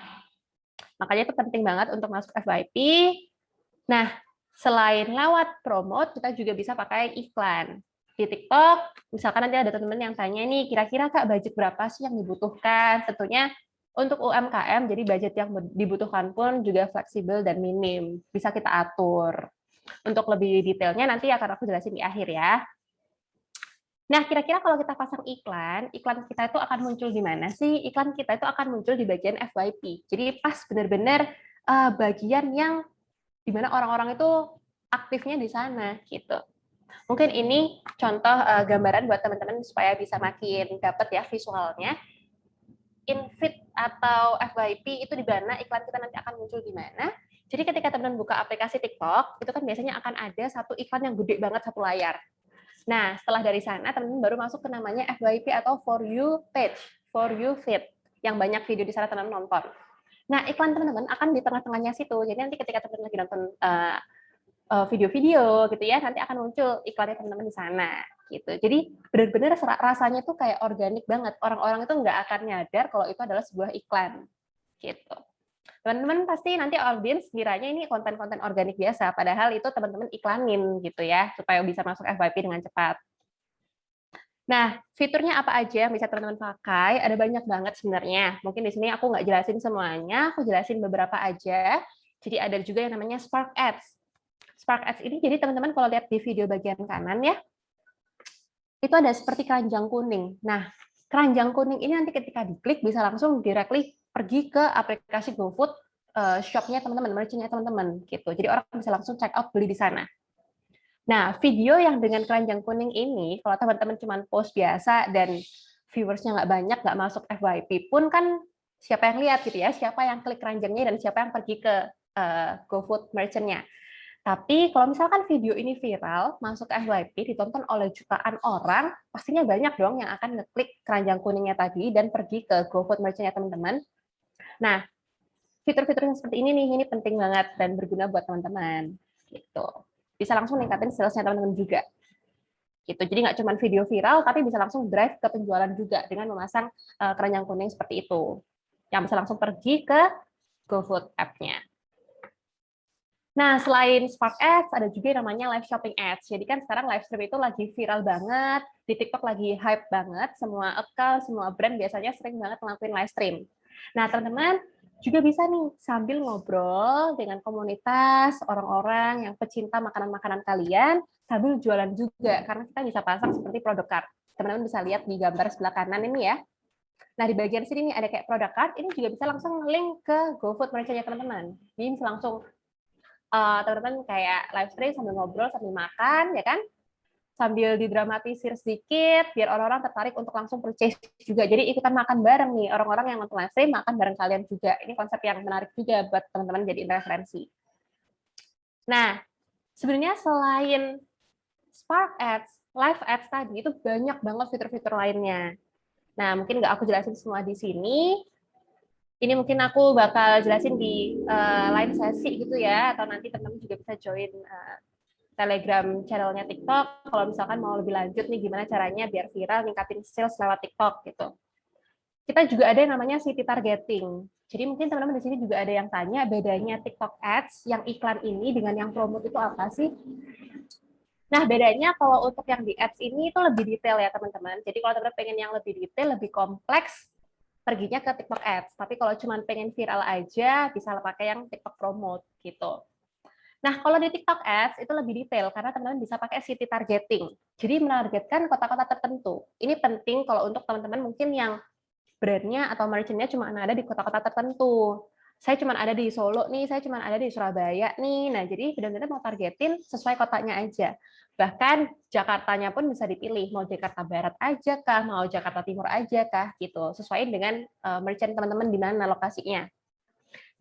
Makanya itu penting banget untuk masuk FYP. Nah, selain lewat promote, kita juga bisa pakai iklan. Di TikTok, misalkan nanti ada teman-teman yang tanya nih, kira-kira Kak budget berapa sih yang dibutuhkan? Tentunya untuk UMKM, jadi budget yang dibutuhkan pun juga fleksibel dan minim. Bisa kita atur. Untuk lebih detailnya nanti akan aku jelasin di akhir ya. Nah, kira-kira kalau kita pasang iklan kita itu akan muncul di mana sih? Iklan kita itu akan muncul di bagian FYP. Jadi pas benar-benar bagian yang di mana orang-orang itu aktifnya di sana gitu. Mungkin ini contoh gambaran buat teman-teman supaya bisa makin dapat ya visualnya. In-feed atau FYP itu di mana, iklan kita nanti akan muncul di mana. Jadi ketika teman-teman buka aplikasi TikTok, itu kan biasanya akan ada satu iklan yang gede banget satu layar. Nah, setelah dari sana teman-teman baru masuk ke namanya FYP atau For You page, For You feed, yang banyak video di sana teman-teman nonton. Nah, iklan teman-teman akan di tengah-tengahnya situ. Jadi nanti ketika teman-teman lagi nonton video-video gitu ya, nanti akan muncul iklannya teman-teman di sana gitu. Jadi benar-benar rasanya tuh kayak organik banget. Orang-orang itu nggak akan nyadar kalau itu adalah sebuah iklan gitu. Teman-teman pasti nanti audiens kiranya ini konten-konten organik biasa, padahal itu teman-teman iklanin gitu ya, supaya bisa masuk FYP dengan cepat. Nah, fiturnya apa aja yang bisa teman-teman pakai? Ada banyak banget sebenarnya. Mungkin di sini aku nggak jelasin semuanya, aku jelasin beberapa aja. Jadi ada juga yang namanya Spark Ads. Spark Ads ini jadi teman-teman kalau lihat di video bagian kanan ya, itu ada seperti keranjang kuning. Nah, keranjang kuning ini nanti ketika diklik bisa langsung directly pergi ke aplikasi GoFood shop-nya teman-teman, merchant-nya teman-teman gitu. Jadi orang bisa langsung check out beli di sana. Nah, video yang dengan keranjang kuning ini, kalau teman-teman cuma post biasa dan viewers-nya nggak banyak, nggak masuk FYP pun kan siapa yang lihat gitu ya, siapa yang klik keranjangnya dan siapa yang pergi ke GoFood merchant-nya. Tapi kalau misalkan video ini viral, masuk ke FYP, ditonton oleh jutaan orang, pastinya banyak dong yang akan ngeklik keranjang kuningnya tadi dan pergi ke GoFood merchant-nya teman-teman. Nah, fitur-fitur yang seperti ini nih, ini penting banget dan berguna buat teman-teman. Gitu. Bisa langsung ningkatin sales-nya teman-teman juga. Gitu. Jadi nggak cuma video viral, tapi bisa langsung drive ke penjualan juga dengan memasang keranjang kuning seperti itu. Yang bisa langsung pergi ke GoFood app-nya. Nah, selain Spark Ads, ada juga yang namanya live shopping ads. Jadi kan sekarang live stream itu lagi viral banget, di TikTok lagi hype banget, semua account, semua brand biasanya sering banget ngelakuin live stream. Nah, teman-teman, juga bisa nih sambil ngobrol dengan komunitas orang-orang yang pecinta makanan-makanan kalian sambil jualan juga, karena kita bisa pasang seperti produk card. Teman-teman bisa lihat di gambar sebelah kanan ini ya. Nah, di bagian sini nih ada kayak produk card, ini juga bisa langsung link ke GoFood merchant-nya teman-teman. Jadi bisa langsung teman-teman kayak live stream sambil ngobrol, sambil makan, ya kan? Sambil didramatisir sedikit, biar orang-orang tertarik untuk langsung purchase juga. Jadi ikutan makan bareng nih, orang-orang yang nonton live stream makan bareng kalian juga. Ini konsep yang menarik juga buat teman-teman jadiin referensi. Nah, sebenarnya selain Spark Ads, Live Ads tadi itu banyak banget fitur-fitur lainnya. Nah, mungkin nggak aku jelasin semua di sini. Ini mungkin aku bakal jelasin di lain sesi gitu ya, atau nanti teman-teman juga bisa join Telegram channelnya TikTok. Kalau misalkan mau lebih lanjut nih, gimana caranya biar viral, ningkatin sales lewat TikTok gitu. Kita juga ada yang namanya city targeting. Jadi mungkin teman-teman di sini juga ada yang tanya bedanya TikTok Ads yang iklan ini dengan yang promote itu apa sih? Nah, bedanya kalau untuk yang di ads ini itu lebih detail ya teman-teman. Jadi kalau teman-teman pengen yang lebih detail, lebih kompleks, perginya ke TikTok Ads. Tapi kalau cuma pengen viral aja, bisa pakai yang TikTok Promote gitu. Nah, kalau di TikTok Ads itu lebih detail karena teman-teman bisa pakai city targeting. Jadi menargetkan kota-kota tertentu. Ini penting kalau untuk teman-teman mungkin yang brandnya atau merchant-nya cuma ada di kota-kota tertentu. Saya cuma ada di Solo nih, saya cuma ada di Surabaya nih. Nah, jadi benar-benar mau targetin sesuai kotanya aja. Bahkan Jakartanya pun bisa dipilih, mau Jakarta Barat aja kah, mau Jakarta Timur aja kah, gitu. Sesuai dengan merchant teman-teman di mana lokasinya.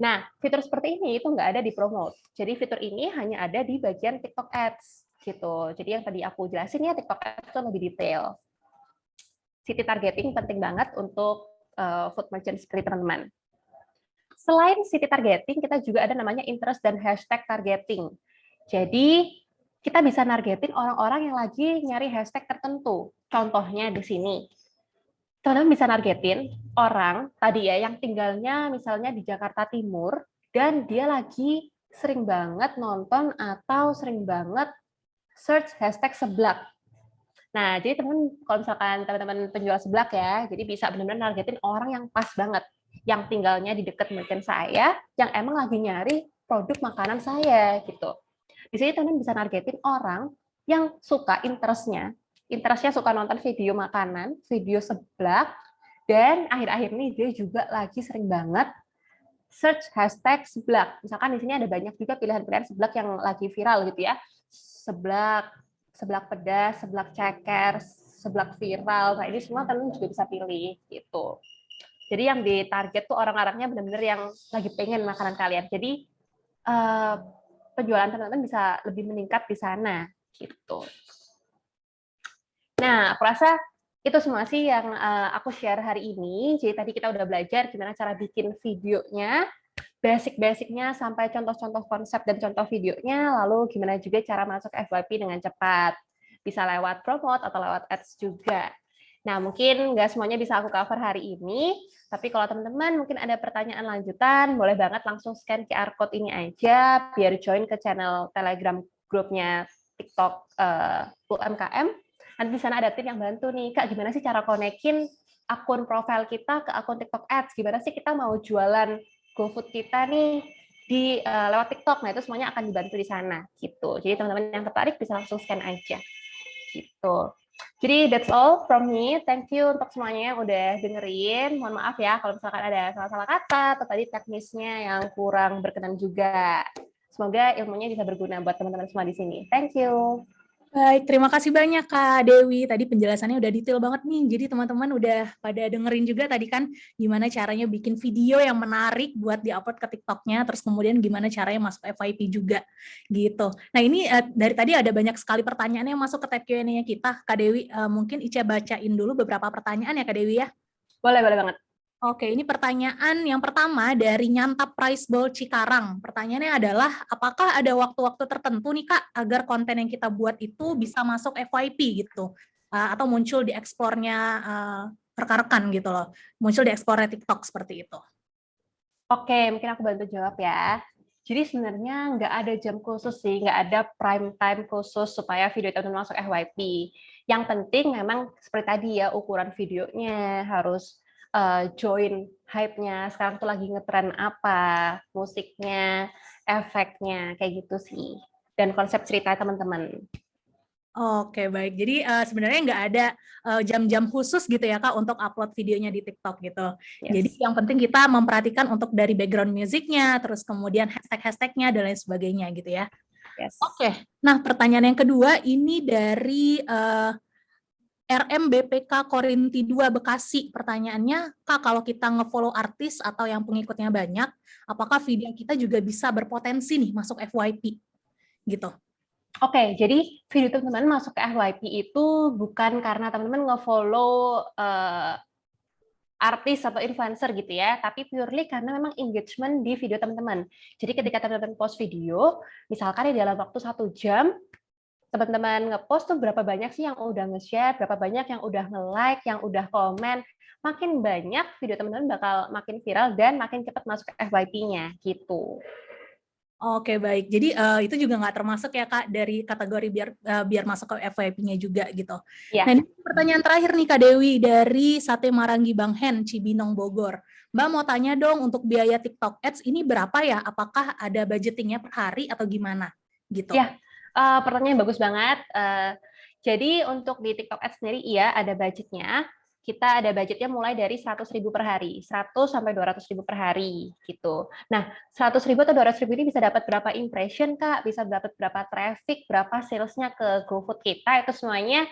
Nah, fitur seperti ini itu nggak ada di Promote. Jadi fitur ini hanya ada di bagian TikTok Ads, gitu. Jadi yang tadi aku jelasin ya, TikTok Ads itu lebih detail. City targeting penting banget untuk food merchant seperti teman-teman. Selain city targeting, kita juga ada namanya interest dan hashtag targeting. Jadi, kita bisa nargetin orang-orang yang lagi nyari hashtag tertentu. Contohnya di sini. Teman-teman bisa nargetin orang tadi ya yang tinggalnya misalnya di Jakarta Timur dan dia lagi sering banget nonton atau sering banget search hashtag seblak. Nah, jadi teman-teman kalau misalkan teman-teman penjual seblak ya, jadi bisa benar-benar nargetin orang yang pas banget, yang tinggalnya di dekat merchant saya, yang emang lagi nyari produk makanan saya gitu. Di sini teman-teman bisa nargetin orang yang suka interestnya suka nonton video makanan, video seblak, dan akhir-akhir ini dia juga lagi sering banget search hashtag seblak. Misalkan di sini ada banyak juga pilihan-pilihan seblak yang lagi viral gitu ya. Seblak pedas, seblak ceker, seblak viral. Nah, ini semua teman-teman juga bisa pilih gitu. Jadi yang ditarget tuh orang-orangnya benar-benar yang lagi pengen makanan kalian. Jadi penjualan teman-teman bisa lebih meningkat di sana gitu. Nah, aku rasa itu semua sih yang aku share hari ini. Jadi tadi kita udah belajar gimana cara bikin videonya, basic-basicnya sampai contoh-contoh konsep dan contoh videonya, lalu gimana juga cara masuk FYP dengan cepat. Bisa lewat promote atau lewat ads juga. Nah, mungkin nggak semuanya bisa aku cover hari ini, tapi kalau teman-teman mungkin ada pertanyaan lanjutan, boleh banget langsung scan QR Code ini aja, biar join ke channel Telegram grupnya TikTok UMKM. Nanti di sana ada tim yang bantu nih, Kak, gimana sih cara konekin akun profil kita ke akun TikTok Ads? Gimana sih kita mau jualan GoFood kita nih di lewat TikTok? Nah, itu semuanya akan dibantu di sana, gitu. Jadi teman-teman yang tertarik bisa langsung scan aja, gitu. Jadi that's all from me. Thank you untuk semuanya yang udah dengerin. Mohon maaf ya kalau misalkan ada salah-salah kata atau tadi teknisnya yang kurang berkenan juga. Semoga ilmunya bisa berguna buat teman-teman semua di sini. Thank you. Baik, terima kasih banyak Kak Dewi. Tadi penjelasannya udah detail banget nih. Jadi teman-teman udah pada dengerin juga tadi kan gimana caranya bikin video yang menarik buat di-upload ke TikTok-nya, terus kemudian gimana caranya masuk FYP juga gitu. Nah ini dari tadi ada banyak sekali pertanyaan yang masuk ke tab Q&A-nya kita. Kak Dewi, mungkin Ica bacain dulu beberapa pertanyaan ya Kak Dewi ya. Boleh banget. Oke, ini pertanyaan yang pertama dari Nyantap Price Ball Cikarang. Pertanyaannya adalah, apakah ada waktu-waktu tertentu nih Kak, agar konten yang kita buat itu bisa masuk FYP gitu, atau muncul di explore-nya rekan-rekan gitu loh, muncul di explore TikTok seperti itu. Oke, mungkin aku bantu jawab ya. Jadi sebenarnya nggak ada jam khusus sih, nggak ada prime time khusus supaya video itu masuk FYP. Yang penting memang seperti tadi ya, ukuran videonya harus join hype-nya, sekarang tuh lagi ngetren apa, musiknya, efeknya, kayak gitu sih. Dan konsep cerita teman-teman. Oke, baik. Jadi sebenarnya nggak ada jam-jam khusus gitu ya Kak untuk upload videonya di TikTok gitu. Jadi yang penting kita memperhatikan untuk dari background musiknya, terus kemudian hashtag-hashtagnya dan lain sebagainya gitu ya. Oke, nah pertanyaan yang kedua ini dari RMBPK Korinti 2 Bekasi. Pertanyaannya, Kak, kalau kita nge-follow artis atau yang pengikutnya banyak, apakah video kita juga bisa berpotensi nih masuk FYP? Gitu. Oke, jadi video teman-teman masuk ke FYP itu bukan karena teman-teman nge-follow artis atau influencer gitu ya, tapi purely karena memang engagement di video teman-teman. Jadi ketika teman-teman post video, misalkan di dalam waktu 1 jam, teman-teman nge-post tuh berapa banyak sih yang udah nge-share, berapa banyak yang udah nge-like, yang udah komen, makin banyak video teman-teman bakal makin viral dan makin cepat masuk ke FYP-nya gitu. Oke, baik. Jadi itu juga nggak termasuk ya Kak dari kategori biar masuk ke FYP-nya juga gitu. Ya. Nah, ini pertanyaan terakhir nih Kak Dewi dari Sate Marangi Bang Hen, Cibinong, Bogor. Mbak mau tanya dong untuk biaya TikTok Ads ini berapa ya? Apakah ada budgetingnya per hari atau gimana? Gitu. Ya, pertanyaan bagus banget. Jadi untuk di TikTok Ads sendiri iya ada budgetnya. Kita ada budgetnya mulai dari 100.000 per hari, 100 sampai 200.000 per hari gitu. Nah, 100.000 atau 200.000 ini bisa dapat berapa impression Kak, bisa dapat berapa traffic, berapa salesnya ke GoFood kita, itu semuanya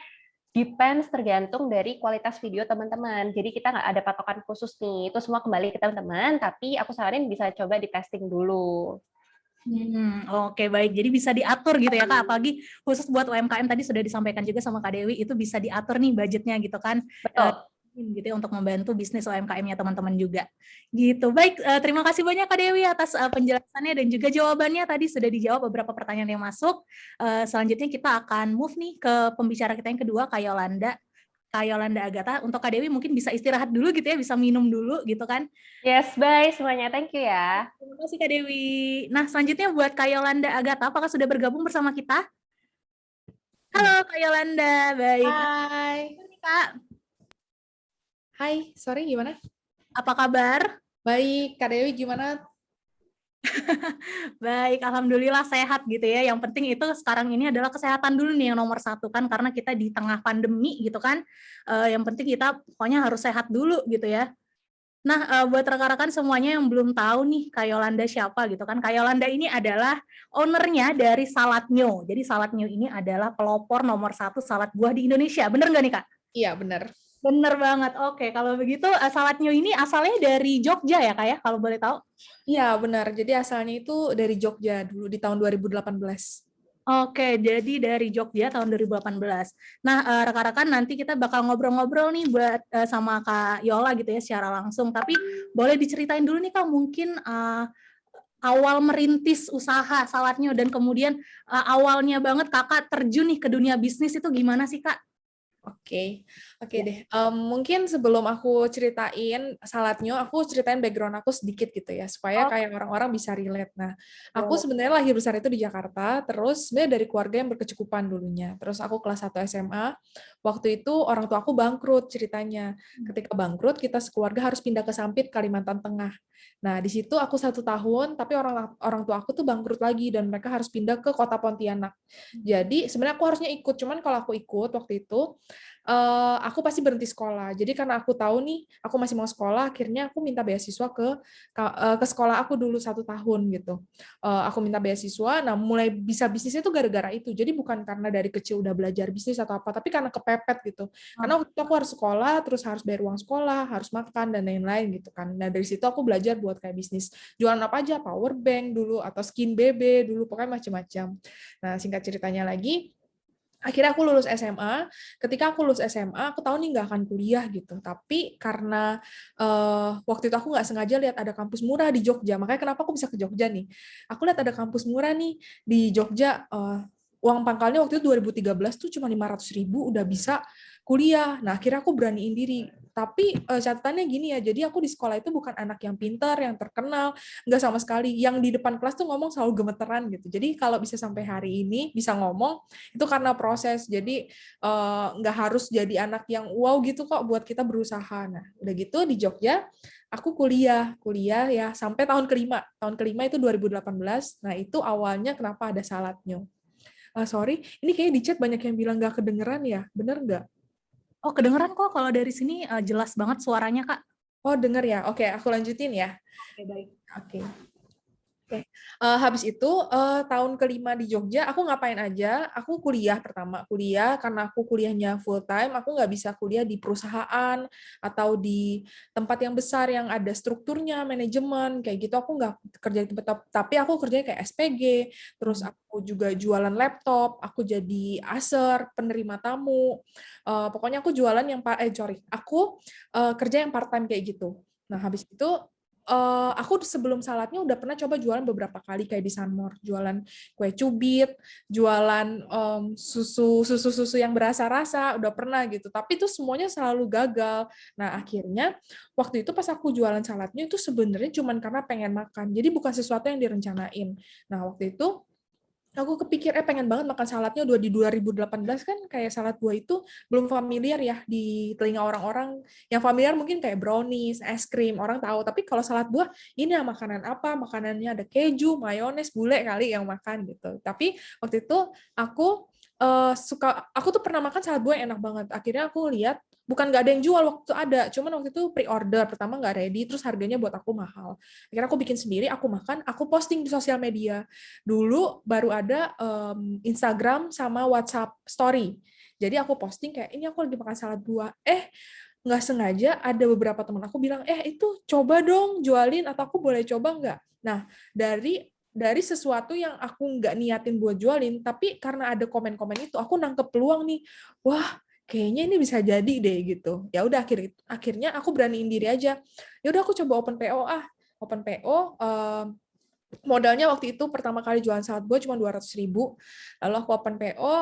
depends tergantung dari kualitas video teman-teman. Jadi kita nggak ada patokan khusus nih, itu semua kembali ke teman-teman, tapi aku saranin bisa coba di testing dulu. Oke, baik. Jadi bisa diatur gitu ya Kak, apalagi khusus buat UMKM tadi sudah disampaikan juga sama Kak Dewi, itu bisa diatur nih budgetnya gitu kan. Betul. Gitu ya, untuk membantu bisnis UMKM-nya teman-teman juga. Gitu. Baik, terima kasih banyak Kak Dewi atas penjelasannya dan juga jawabannya tadi sudah dijawab beberapa pertanyaan yang masuk. Selanjutnya kita akan move nih ke pembicara kita yang kedua, Kak Yolanda. Kak Yolanda Agatha, untuk Kak Dewi mungkin bisa istirahat dulu gitu ya, bisa minum dulu gitu kan. Yes, bye semuanya. Thank you ya. Terima kasih Kak Dewi. Nah, selanjutnya buat Kak Yolanda Agatha, apakah sudah bergabung bersama kita? Halo Kak Yolanda, baik. Hai. Kak. Hai, sorry gimana? Apa kabar? Baik, Kak Dewi gimana? Baik, alhamdulillah sehat gitu ya. Yang penting itu sekarang ini adalah kesehatan dulu nih yang nomor 1 kan, karena kita di tengah pandemi gitu kan. Yang penting kita pokoknya harus sehat dulu gitu ya. Nah, buat rekan-rekan semuanya yang belum tahu nih Kak Yolanda siapa gitu kan. Kak Yolanda ini adalah ownernya dari Saladnyo. Jadi Saladnyo ini adalah pelopor nomor 1 salad buah di Indonesia. Bener nggak nih Kak? Iya, bener. Bener banget. Oke, kalau begitu Saladnyo ini asalnya dari Jogja ya Kak ya, kalau boleh tahu? Iya, benar. Jadi asalnya itu dari Jogja dulu di tahun 2018. Oke, jadi dari Jogja tahun 2018. Nah, rekan-rekan nanti kita bakal ngobrol-ngobrol nih buat sama Kak Yola gitu ya secara langsung. Tapi boleh diceritain dulu nih Kak, mungkin awal merintis usaha Saladnyo dan kemudian awalnya banget Kakak terjun nih ke dunia bisnis itu gimana sih Kak? Oke deh. Mungkin sebelum aku ceritain Saladnyo, aku ceritain background aku sedikit gitu ya, supaya kayak orang-orang bisa relate. Nah, aku sebenarnya lahir besar itu di Jakarta, terus sebenarnya dari keluarga yang berkecukupan dulunya. Terus aku kelas 1 SMA, waktu itu orang tua aku bangkrut ceritanya. Ketika bangkrut, kita sekeluarga harus pindah ke Sampit, Kalimantan Tengah. Nah, di situ aku 1 tahun, tapi orang tua aku tuh bangkrut lagi dan mereka harus pindah ke kota Pontianak. Jadi sebenarnya aku harusnya ikut, cuman kalau aku ikut waktu itu aku pasti berhenti sekolah. Jadi karena aku tahu nih, aku masih mau sekolah, akhirnya aku minta beasiswa ke sekolah aku dulu 1 tahun gitu. Aku minta beasiswa, nah mulai bisa bisnis itu gara-gara itu. Jadi bukan karena dari kecil udah belajar bisnis atau apa, tapi karena kepepet gitu. Karena waktu itu aku harus sekolah, terus harus bayar uang sekolah, harus makan dan lain-lain gitu kan. Nah dari situ aku belajar buat kayak bisnis. Jualan apa aja, power bank dulu atau skin BB dulu, pokoknya macam-macam. Nah singkat ceritanya lagi, akhirnya aku lulus SMA. Ketika aku lulus SMA, aku tahu nih nggak akan kuliah gitu. Tapi karena waktu itu aku nggak sengaja lihat ada kampus murah di Jogja. Makanya kenapa aku bisa ke Jogja nih? Aku lihat ada kampus murah nih di Jogja. Uang pangkalnya waktu itu 2013 tuh cuma 500.000 udah bisa kuliah. Nah akhirnya aku beraniin diri. Tapi catatannya gini ya, jadi aku di sekolah itu bukan anak yang pintar, yang terkenal, nggak sama sekali. Yang di depan kelas tuh ngomong selalu gemeteran gitu. Jadi kalau bisa sampai hari ini bisa ngomong, itu karena proses. Jadi nggak harus jadi anak yang wow gitu kok buat kita berusaha. Nah, udah gitu di Jogja, aku kuliah ya sampai tahun kelima. Tahun kelima itu 2018. Nah, itu awalnya kenapa ada salatnya. Sorry, ini kayaknya di chat banyak yang bilang nggak kedengeran ya, bener nggak? Oh, kedengeran kok kalau dari sini jelas banget suaranya, Kak. Oh, denger ya? Oke, aku lanjutin ya. Oke, baik. Oke. Oke, habis itu tahun kelima di Jogja, aku ngapain aja? Aku kuliah pertama, karena aku kuliahnya full time, aku nggak bisa kuliah di perusahaan atau di tempat yang besar yang ada strukturnya, manajemen kayak gitu. Aku nggak kerja di tempat, tapi aku kerjanya kayak SPG, terus aku juga jualan laptop, aku jadi aser, penerima tamu. Pokoknya aku jualan yang aku kerja yang part time kayak gitu. Nah, habis itu aku sebelum salatnya udah pernah coba jualan beberapa kali kayak di Sunmore, jualan kue cubit, jualan susu yang berasa-rasa, udah pernah gitu. Tapi itu semuanya selalu gagal. Nah, akhirnya waktu itu pas aku jualan saladnya itu sebenarnya cuman karena pengen makan. Jadi bukan sesuatu yang direncanain. Nah, waktu itu aku kepikir pengen banget makan saladnya udah di 2018 kan kayak salad buah itu belum familiar ya di telinga orang-orang. Yang familiar mungkin kayak brownies, es krim, orang tahu. Tapi kalau salad buah, ini makanan apa? Makanannya ada keju, mayones, bule kali yang makan gitu. Tapi waktu itu aku aku tuh pernah makan salad buah yang enak banget. Akhirnya aku lihat bukan nggak ada yang jual waktu itu ada, cuman waktu itu pre-order, pertama nggak ready, terus harganya buat aku mahal. Akhirnya aku bikin sendiri, aku makan, aku posting di sosial media. Dulu baru ada Instagram sama WhatsApp story. Jadi aku posting kayak, ini aku lagi makan salad buah. Nggak sengaja ada beberapa teman aku bilang, itu coba dong jualin, atau aku boleh coba nggak? Nah, dari sesuatu yang aku nggak niatin buat jualin, tapi karena ada komen-komen itu, aku nangkep peluang nih, wah, kayaknya ini bisa jadi deh gitu. Ya udah akhirnya aku beraniin diri aja. Ya udah aku coba open PO Open PO modalnya waktu itu pertama kali jualan salad buah cuma 200.000. Lalu aku open PO,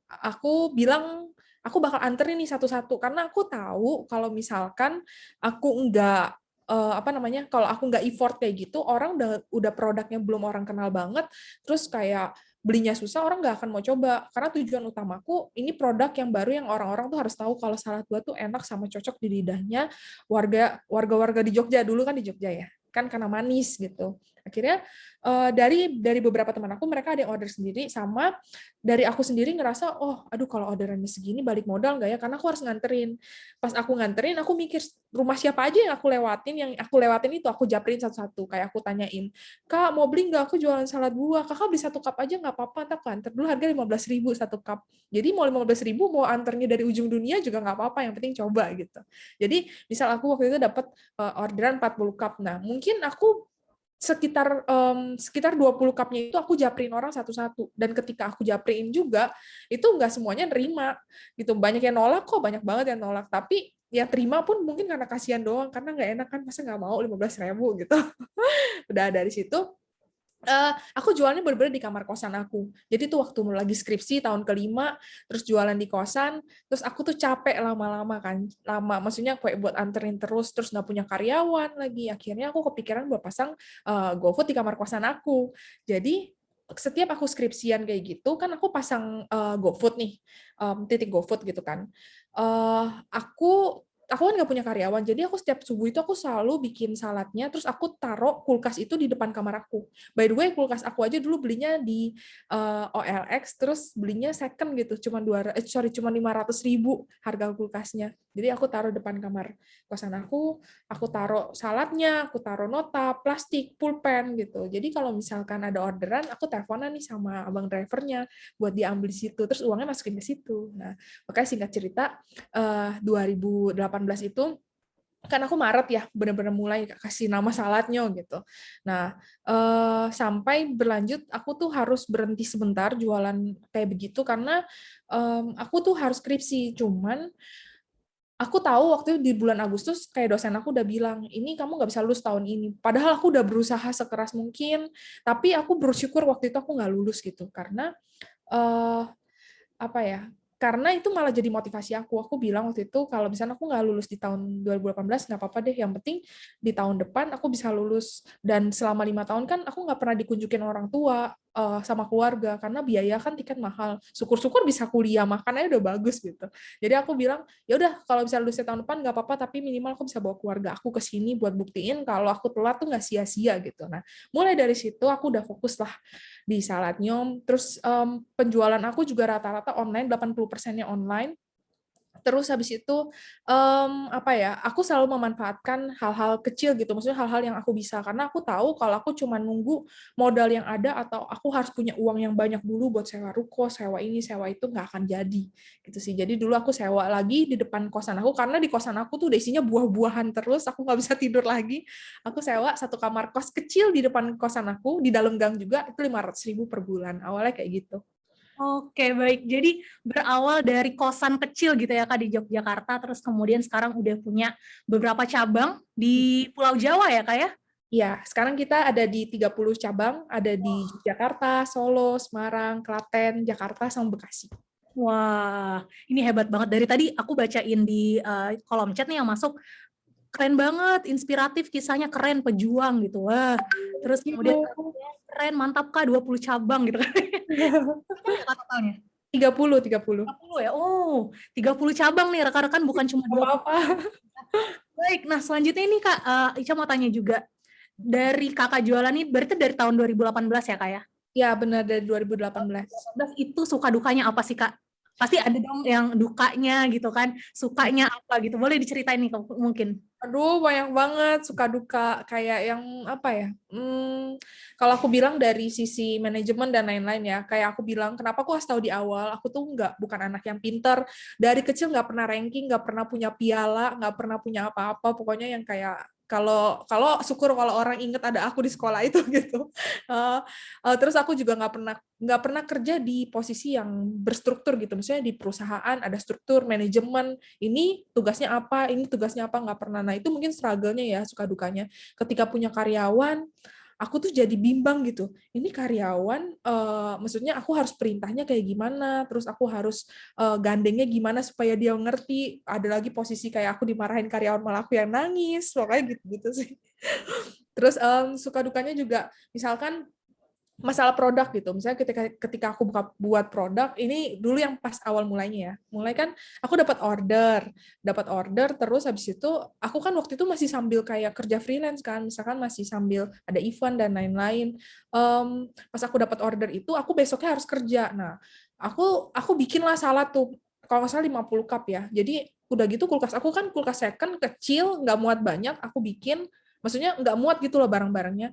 aku bilang aku bakal anterin nih satu-satu karena aku tahu kalau misalkan aku nggak kalau aku nggak effort kayak gitu, orang udah produknya belum orang kenal banget, terus kayak belinya susah, orang nggak akan mau coba. Karena tujuan utamaku, ini produk yang baru yang orang-orang tuh harus tahu kalau salad buah tuh enak sama cocok di lidahnya warga-warga di Jogja. Dulu kan di Jogja ya, kan karena manis gitu. Akhirnya dari beberapa teman aku, mereka ada yang order sendiri, sama dari aku sendiri ngerasa, aduh kalau orderannya segini balik modal nggak ya, karena aku harus nganterin. Pas aku nganterin, aku mikir rumah siapa aja yang aku lewatin itu aku japrin satu-satu, kayak aku tanyain, Kak mau beli nggak aku jualan salad buah, kakak beli 1 cup aja nggak apa-apa, tak anter dulu harga 15.000 1 cup. Jadi mau 15.000 mau anternya dari ujung dunia juga nggak apa-apa, yang penting coba gitu. Jadi misal aku waktu itu dapat orderan 40 cup, nah mungkin aku sekitar 20 cupnya itu aku japrin orang satu-satu, dan ketika aku japrin juga itu nggak semuanya nerima gitu, banyak yang nolak kok, banyak banget yang nolak, tapi ya terima pun mungkin karena kasihan doang, karena nggak enak kan, masa nggak mau 15.000 gitu. Udah dari situ aku jualnya bener-bener di kamar kosan aku. Jadi tuh waktu lagi skripsi tahun kelima, terus jualan di kosan, terus aku tuh capek lama-lama kan, maksudnya kayak buat anterin terus nggak punya karyawan lagi. Akhirnya aku kepikiran buat pasang GoFood di kamar kosan aku. Jadi setiap aku skripsian kayak gitu, kan aku pasang GoFood nih, titik GoFood gitu kan. Aku kan nggak punya karyawan, jadi aku setiap subuh itu aku selalu bikin saladnya, terus aku taruh kulkas itu di depan kamar aku. By the way, kulkas aku aja dulu belinya di OLX, terus belinya second gitu, cuma 500.000 harga kulkasnya. Jadi aku taruh depan kamar kosan aku taruh saladnya, aku taruh nota, plastik, pulpen gitu. Jadi kalau misalkan ada orderan, aku teleponan nih sama abang drivernya buat diambil di situ, terus uangnya masukin ke situ. Nah, makanya singkat cerita 2018 itu kan aku Maret ya benar-benar mulai kasih nama saladnya gitu. Nah, sampai berlanjut aku tuh harus berhenti sebentar jualan kayak begitu karena aku tuh harus skripsi. Cuman aku tahu waktu itu di bulan Agustus kayak dosen aku udah bilang, ini kamu nggak bisa lulus tahun ini. Padahal aku udah berusaha sekeras mungkin, tapi aku bersyukur waktu itu aku nggak lulus gitu karena apa ya? karena itu malah jadi motivasi aku. Aku bilang waktu itu kalau misalnya aku nggak lulus di tahun 2018 nggak apa-apa deh. Yang penting di tahun depan aku bisa lulus. Dan selama 5 tahun kan aku nggak pernah dikunjukin orang tua sama keluarga karena biaya kan tiket mahal. Syukur-syukur bisa kuliah, makannya udah bagus gitu. Jadi aku bilang ya udah kalau bisa lulus di tahun depan nggak apa-apa, tapi minimal aku bisa bawa keluarga aku ke sini buat buktiin kalau aku telat tuh nggak sia-sia gitu. Nah mulai dari situ aku udah fokus lah di Saladnyom. Terus penjualan aku juga rata-rata online, 80%-nya online. Terus habis itu aku selalu memanfaatkan hal-hal kecil gitu, maksudnya hal-hal yang aku bisa, karena aku tahu kalau aku cuma nunggu modal yang ada atau aku harus punya uang yang banyak dulu buat sewa ruko, sewa ini, sewa itu, nggak akan jadi gitu sih. Jadi dulu aku sewa lagi di depan kosan aku, karena di kosan aku tuh udah isinya buah-buahan terus, aku nggak bisa tidur lagi. Aku sewa 1 kamar kos kecil di depan kosan aku, di dalam gang juga, itu 500.000 per bulan. Awalnya kayak gitu. Oke, baik. Jadi berawal dari kosan kecil gitu ya Kak di Yogyakarta, terus kemudian sekarang udah punya beberapa cabang di Pulau Jawa ya Kak ya? Iya, sekarang kita ada di 30 cabang, ada di Jakarta, Solo, Semarang, Klaten, Jakarta, sama Bekasi. Wah, ini hebat banget. Dari tadi aku bacain di kolom chat nih yang masuk, keren banget, inspiratif, kisahnya keren, pejuang gitu. Wah, terus kemudian keren, mantap Kak, 20 cabang gitu kan. Totalnya? 30 ya. Oh, 30 cabang nih rekan-rekan, bukan cuma 20. Apa-apa. Baik, nah selanjutnya ini Kak, Ica mau tanya juga. Dari Kakak jualan nih berarti dari tahun 2018 ya Kak ya? Ya, benar dari 2018. Itu suka dukanya apa sih Kak? Pasti ada dong yang dukanya gitu kan, sukanya apa gitu. Boleh diceritain nih mungkin? Aduh, banyak banget suka duka, kayak yang apa ya? Kalau aku bilang dari sisi manajemen dan lain-lain ya, kayak aku bilang kenapa aku harus tahu di awal, aku tuh bukan anak yang pinter, dari kecil nggak pernah ranking, nggak pernah punya piala, nggak pernah punya apa-apa, pokoknya yang kayak kalau syukur kalau orang inget ada aku di sekolah itu gitu. Terus aku juga nggak pernah kerja di posisi yang berstruktur gitu, misalnya di perusahaan ada struktur manajemen, ini tugasnya apa, nggak pernah. Nah itu mungkin struggle-nya ya, suka dukanya. Ketika punya karyawan, aku tuh jadi bimbang gitu. Ini karyawan, maksudnya aku harus perintahnya kayak gimana, terus aku harus gandengnya gimana supaya dia ngerti. Ada lagi posisi kayak aku dimarahin karyawan malah aku yang nangis, pokoknya gitu-gitu sih. Terus suka dukanya juga, misalkan masalah produk gitu. Misalnya ketika aku buat produk, ini dulu yang pas awal mulainya ya. Mulai kan aku dapat order terus habis itu aku kan waktu itu masih sambil kayak kerja freelance kan, misalkan masih sambil ada event dan lain-lain. Pas aku dapat order itu aku besoknya harus kerja. Nah, aku bikinlah salad tuh. Kalau nggak salah 50 cup ya. Jadi udah gitu kulkas aku kan kulkas second kecil, nggak muat banyak, aku bikin maksudnya nggak muat gitu loh barang-barangnya.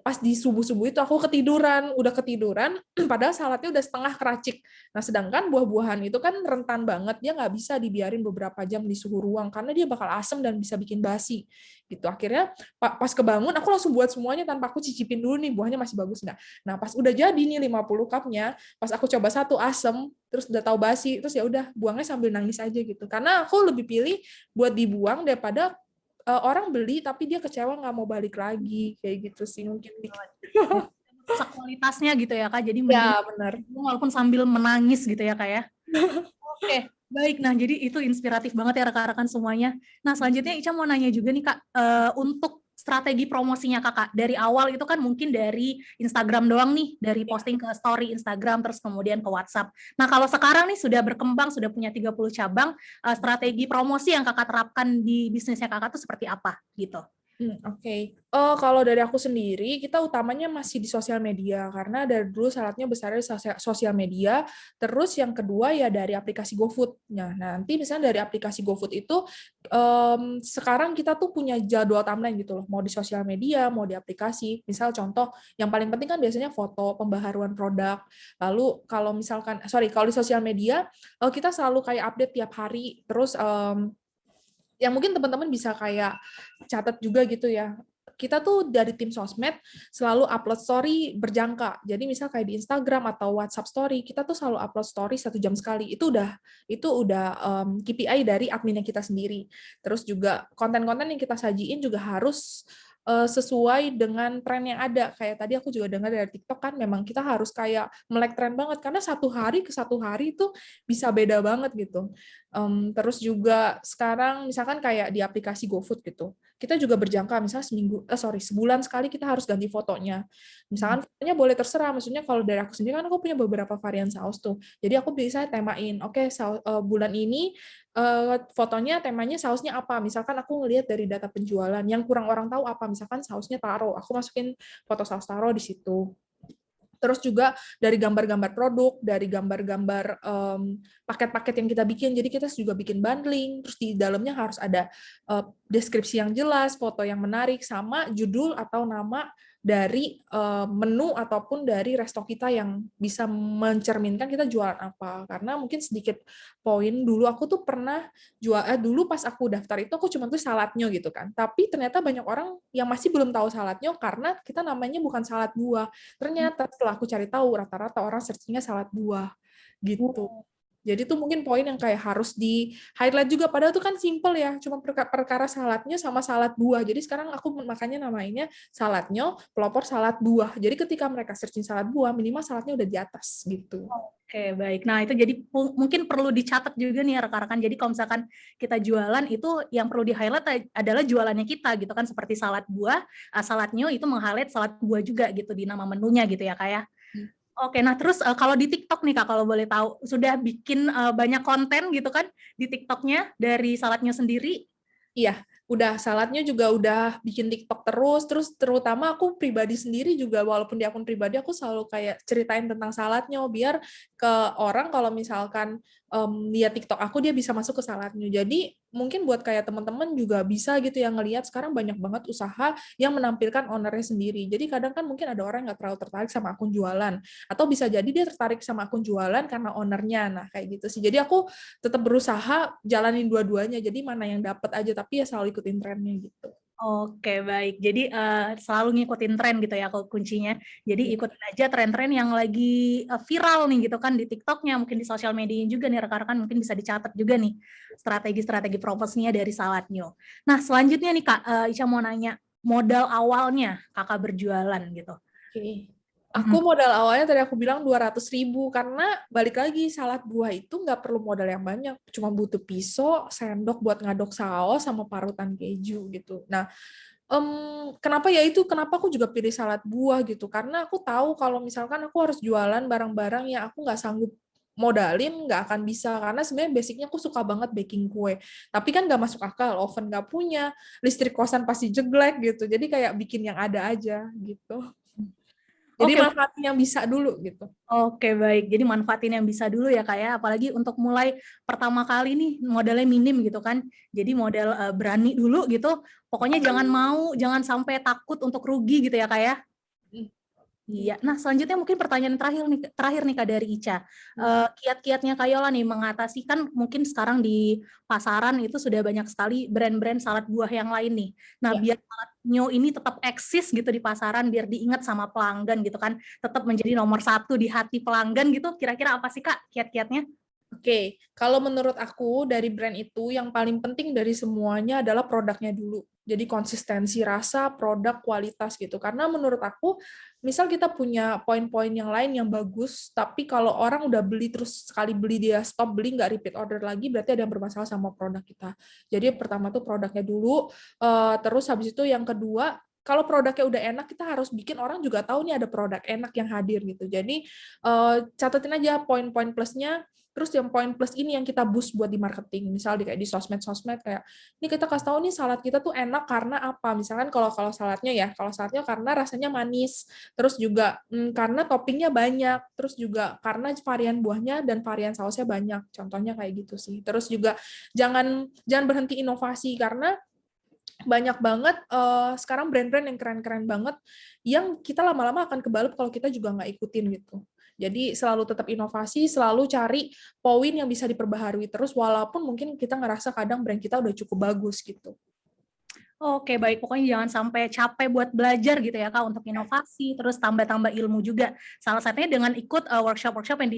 Pas di subuh-subuh itu aku udah ketiduran, padahal saladnya udah setengah keracik. Nah, sedangkan buah-buahan itu kan rentan banget, dia nggak bisa dibiarin beberapa jam di suhu ruang, karena dia bakal asam dan bisa bikin basi. Gitu. Akhirnya pas kebangun, aku langsung buat semuanya tanpa aku cicipin dulu nih, buahnya masih bagus nggak. Nah, pas udah jadi nih 50 cupnya, pas aku coba satu asam, terus udah tahu basi, terus ya udah buangnya sambil nangis aja gitu. Karena aku lebih pilih buat dibuang daripada orang beli tapi dia kecewa nggak mau balik lagi, kayak gitu sih mungkin. Rusak kualitasnya gitu ya Kak, jadi ya benar, walaupun sambil menangis gitu ya Kak ya. Oke, baik. Nah jadi itu inspiratif banget ya rekan-rekan semuanya. Nah selanjutnya Ica mau nanya juga nih Kak, untuk strategi promosinya Kakak dari awal itu kan mungkin dari Instagram doang nih, dari posting ke story Instagram terus kemudian ke WhatsApp. Nah kalau sekarang nih sudah berkembang, sudah punya 30 cabang, strategi promosi yang Kakak terapkan di bisnisnya Kakak tuh seperti apa gitu? Oke. Kalau dari aku sendiri, kita utamanya masih di sosial media, karena dari dulu saladnya besarnya di sosial media, terus yang kedua ya dari aplikasi GoFood. Nah, nanti misalnya dari aplikasi GoFood itu, sekarang kita tuh punya jadwal timeline gitu loh, mau di sosial media, mau di aplikasi. Misal contoh, yang paling penting kan biasanya foto, pembaharuan produk, lalu kalau di sosial media, kita selalu kayak update tiap hari, terus yang mungkin teman-teman bisa kayak catat juga gitu ya. Kita tuh dari tim sosmed selalu upload story berjangka. Jadi misal kayak di Instagram atau WhatsApp story, kita tuh selalu upload story 1 jam sekali. Itu udah KPI dari adminnya kita sendiri. Terus juga konten-konten yang kita sajiin juga harus sesuai dengan tren yang ada. Kayak tadi aku juga dengar dari TikTok kan memang kita harus kayak melek tren banget karena satu hari ke satu hari itu bisa beda banget gitu. Terus juga sekarang misalkan kayak di aplikasi GoFood gitu, kita juga berjangka misalnya sebulan sekali kita harus ganti fotonya. Misalkan fotonya boleh terserah, maksudnya kalau dari aku sendiri kan aku punya beberapa varian saus tuh. Jadi aku bisa temain, oke, bulan ini fotonya temanya sausnya apa. Misalkan aku ngelihat dari data penjualan yang kurang orang tahu apa, misalkan sausnya taro, aku masukin foto saus taro di situ. Terus juga dari gambar-gambar produk, dari gambar-gambar paket-paket yang kita bikin. Jadi kita juga bikin bundling, terus di dalamnya harus ada deskripsi yang jelas, foto yang menarik, sama judul atau nama dari menu ataupun dari resto kita yang bisa mencerminkan kita jualan apa. Karena mungkin sedikit poin, dulu aku tuh pernah dulu pas aku daftar itu aku cuma tuh saladnya gitu kan. Tapi ternyata banyak orang yang masih belum tahu saladnya karena kita namanya bukan salad buah. Ternyata setelah aku cari tahu rata-rata orang searchingnya salad buah gitu. Jadi itu mungkin poin yang kayak harus di highlight juga, padahal itu kan simple ya, cuma perkara saladnya sama salad buah. Jadi sekarang aku makanya namainnya saladnya pelopor salad buah. Jadi ketika mereka searching salad buah, minimal saladnya udah di atas gitu. Oke, baik. Nah, itu jadi mungkin perlu dicatat juga nih rekan-rekan. Jadi kalau misalkan kita jualan itu yang perlu di-highlight adalah jualannya kita gitu kan, seperti salad buah, saladnya itu meng-highlight salad buah juga gitu di nama menunya gitu ya, Kak ya. Oke, nah terus kalau di TikTok nih Kak, kalau boleh tahu, sudah bikin banyak konten gitu kan di TikToknya dari saladnya sendiri? Iya, udah saladnya juga udah bikin TikTok terus terutama aku pribadi sendiri juga, walaupun di akun pribadi aku selalu kayak ceritain tentang saladnya, biar ke orang kalau misalkan lihat TikTok aku dia bisa masuk ke saladnya. Jadi mungkin buat kayak teman-teman juga bisa gitu yang ngelihat sekarang banyak banget usaha yang menampilkan ownernya sendiri. Jadi kadang kan mungkin ada orang yang nggak terlalu tertarik sama akun jualan, atau bisa jadi dia tertarik sama akun jualan karena ownernya. Nah kayak gitu sih. Jadi aku tetap berusaha jalanin dua-duanya. Jadi mana yang dapat aja, tapi ya selalu ikutin trennya gitu. Oke, baik. Jadi selalu ngikutin tren gitu ya kuncinya. Jadi ikutin aja tren-tren yang lagi viral nih gitu kan di TikToknya, mungkin di sosial media juga nih rekan-rekan, mungkin bisa dicatat juga nih strategi-strategi promosinya dari Saladnyo. Nah selanjutnya nih Kak, Ica mau nanya modal awalnya Kakak berjualan gitu. Oke. Aku modal awalnya tadi aku bilang 200.000 karena balik lagi salad buah itu nggak perlu modal yang banyak, cuma butuh pisau, sendok buat ngaduk saus sama parutan keju gitu. Nah, kenapa aku juga pilih salad buah gitu, karena aku tahu kalau misalkan aku harus jualan barang-barang yang aku nggak sanggup modalin, nggak akan bisa, karena sebenarnya basicnya aku suka banget baking kue, tapi kan nggak masuk akal, oven nggak punya, listrik kosan pasti jelek gitu, jadi kayak bikin yang ada aja gitu. Jadi manfaatin yang bisa dulu gitu. Oke, baik. Jadi manfaatin yang bisa dulu ya Kak ya, apalagi untuk mulai pertama kali nih modalnya minim gitu kan. Jadi modal berani dulu gitu. Pokoknya jangan sampai takut untuk rugi gitu ya Kak ya. Iya. Nah, selanjutnya mungkin pertanyaan terakhir nih Kak dari Ica. Kiat-kiatnya Kak Yola nih mengatasi, kan mungkin sekarang di pasaran itu sudah banyak sekali brand-brand salad buah yang lain nih. Nah, biar Saladnyo ini tetap eksis gitu di pasaran, biar diingat sama pelanggan gitu kan, tetap menjadi nomor 1 di hati pelanggan gitu, kira-kira apa sih Kak kiat-kiatnya? Oke, kalau menurut aku dari brand itu yang paling penting dari semuanya adalah produknya dulu. Jadi konsistensi rasa, produk, kualitas gitu. Karena menurut aku, misal kita punya poin-poin yang lain yang bagus, tapi kalau orang udah beli terus sekali beli dia stop beli, nggak repeat order lagi, berarti ada yang bermasalah sama produk kita. Jadi pertama tuh produknya dulu, terus habis itu yang kedua, kalau produknya udah enak, kita harus bikin orang juga tahu nih ada produk enak yang hadir gitu. Jadi catatin aja poin-poin plusnya. Terus yang poin plus ini yang kita boost buat di marketing, misal kayak di sosmed kayak ini kita kasih tahu nih salad kita tuh enak karena apa, misalkan kalau saladnya karena rasanya manis, terus juga karena toppingnya banyak, terus juga karena varian buahnya dan varian sausnya banyak, contohnya kayak gitu sih. Terus juga jangan berhenti inovasi, karena banyak banget sekarang brand-brand yang keren-keren banget yang kita lama-lama akan kebalut kalau kita juga nggak ikutin gitu. Jadi selalu tetap inovasi, selalu cari poin yang bisa diperbaharui terus, walaupun mungkin kita ngerasa kadang brand kita udah cukup bagus gitu. Oke, baik. Pokoknya jangan sampai capek buat belajar gitu ya Kak, untuk inovasi, terus tambah-tambah ilmu juga. Salah satunya dengan ikut workshop-workshop yang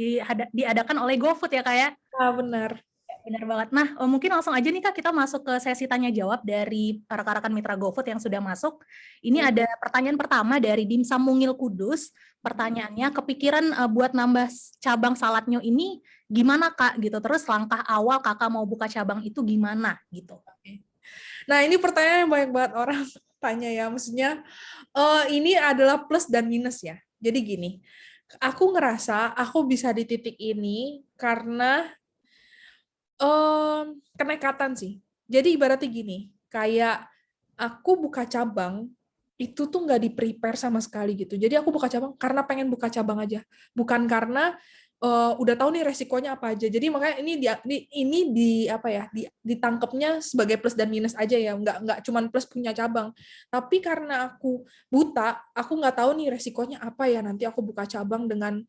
diadakan oleh GoFood ya Kak ya? Ah, benar. Benar banget. Nah, mungkin langsung aja nih Kak, kita masuk ke sesi tanya jawab dari rekan-rekan mitra GoFood yang sudah masuk. Ini ada pertanyaan pertama dari Dimsum Mungil Kudus. Pertanyaannya, kepikiran buat nambah cabang saladnya ini gimana Kak? Gitu. Terus langkah awal Kakak mau buka cabang itu gimana? Gitu. Nah, ini pertanyaan yang banyak banget orang tanya ya. Maksudnya, ini adalah plus dan minus ya. Jadi gini, aku ngerasa aku bisa di titik ini karena kenekatan sih. Jadi ibaratnya gini, kayak aku buka cabang, itu tuh nggak di-prepare sama sekali gitu. Jadi aku buka cabang karena pengen buka cabang aja. Bukan karena udah tahu nih resikonya apa aja. Jadi makanya ditangkapnya sebagai plus dan minus aja ya, nggak cuman plus punya cabang. Tapi karena aku buta, aku nggak tahu nih resikonya apa ya, nanti aku buka cabang dengan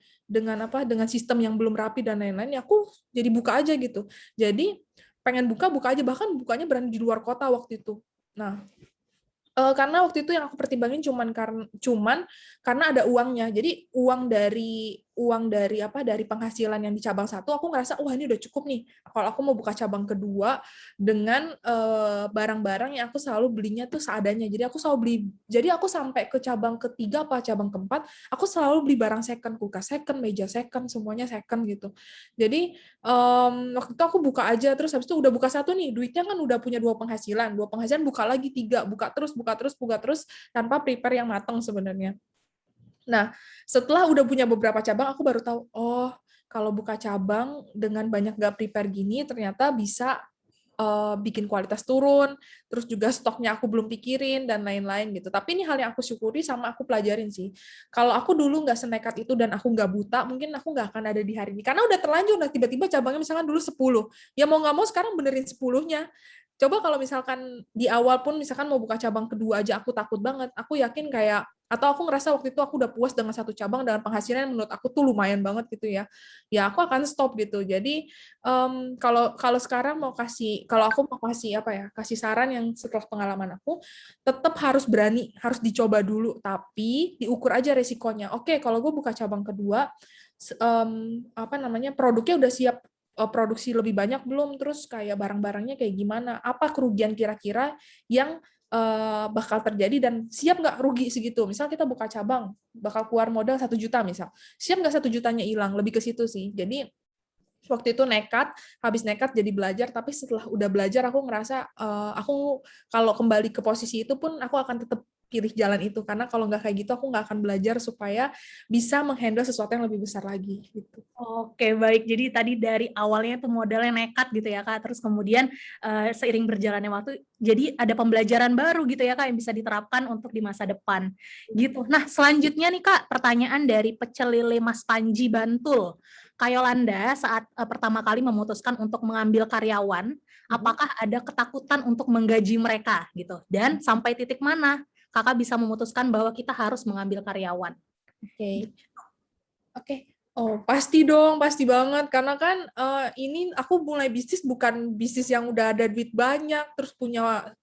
sistem yang belum rapi dan lain-lain, ya aku jadi buka aja gitu. Jadi pengen buka aja, bahkan bukanya berani di luar kota waktu itu. Nah, karena waktu itu yang aku pertimbangin cuman karena ada uangnya. Jadi uang dari penghasilan yang di cabang 1, aku ngerasa wah ini udah cukup nih. Kalau aku mau buka cabang kedua dengan barang-barang yang aku selalu belinya tuh seadanya. Jadi aku sampai ke cabang ketiga apa cabang keempat, aku selalu beli barang second, kulkas second, meja second, semuanya second gitu. Jadi waktu itu aku buka aja, terus habis itu udah buka 1 nih, duitnya kan udah punya 2 penghasilan buka lagi 3, buka terus tanpa prepare yang matang sebenarnya. Nah, setelah udah punya beberapa cabang, aku baru tahu, oh, kalau buka cabang dengan banyak gak prepare gini, ternyata bisa bikin kualitas turun, terus juga stoknya aku belum pikirin, dan lain-lain gitu. Tapi ini hal yang aku syukuri sama aku pelajarin sih. Kalau aku dulu nggak senekat itu dan aku nggak buta, mungkin aku nggak akan ada di hari ini. Karena udah terlanjur, tiba-tiba cabangnya misalkan dulu 10. Ya mau nggak mau sekarang benerin 10-nya. Coba kalau misalkan di awal pun misalkan mau buka cabang kedua aja aku takut banget. Aku yakin atau aku ngerasa waktu itu aku udah puas dengan 1 cabang dengan penghasilan yang menurut aku tuh lumayan banget gitu ya. Ya aku akan stop gitu. Jadi kalau sekarang kalau aku mau kasih saran yang setelah pengalaman aku, tetap harus berani, harus dicoba dulu, tapi diukur aja resikonya. Oke, kalau gue buka cabang kedua, produknya udah siap produksi lebih banyak belum, terus kayak barang-barangnya kayak gimana, apa kerugian kira-kira yang bakal terjadi dan siap nggak rugi segitu. Misal kita buka cabang, bakal keluar modal 1 juta misal, siap nggak 1 jutanya hilang, lebih ke situ sih. Jadi waktu itu habis nekat jadi belajar, tapi setelah udah belajar aku ngerasa aku kalau kembali ke posisi itu pun aku akan tetap pilih jalan itu, karena kalau nggak kayak gitu aku nggak akan belajar supaya bisa menghandle sesuatu yang lebih besar lagi gitu. Oke, baik. Jadi tadi dari awalnya tuh modalnya nekat gitu ya Kak, terus kemudian seiring berjalannya waktu jadi ada pembelajaran baru gitu ya Kak yang bisa diterapkan untuk di masa depan gitu. Nah, selanjutnya nih Kak, pertanyaan dari Pecel Lele Mas Panji Bantul. Kak Yolanda saat pertama kali memutuskan untuk mengambil karyawan, apakah ada ketakutan untuk menggaji mereka gitu? Dan sampai titik mana Kakak bisa memutuskan bahwa kita harus mengambil karyawan? Oke. Oh, pasti dong, pasti banget. Karena kan ini aku mulai bisnis bukan bisnis yang udah ada duit banyak, terus punya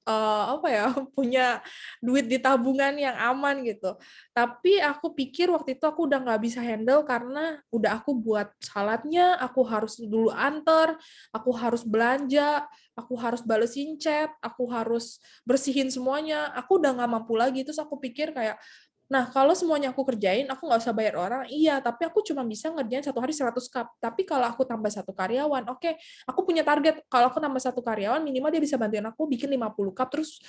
punya duit di tabungan yang aman gitu. Tapi aku pikir waktu itu aku udah nggak bisa handle karena udah aku buat saladnya, aku harus dulu anter, aku harus belanja, aku harus balesin chat, aku harus bersihin semuanya. Aku udah nggak mampu lagi. Terus aku pikir kayak, nah, kalau semuanya aku kerjain, aku nggak usah bayar orang, iya, tapi aku cuma bisa ngerjain 1 hari 100 cup. Tapi kalau aku tambah 1 karyawan, oke, aku punya target, kalau aku tambah 1 karyawan, minimal dia bisa bantuin aku bikin 50 cup, terus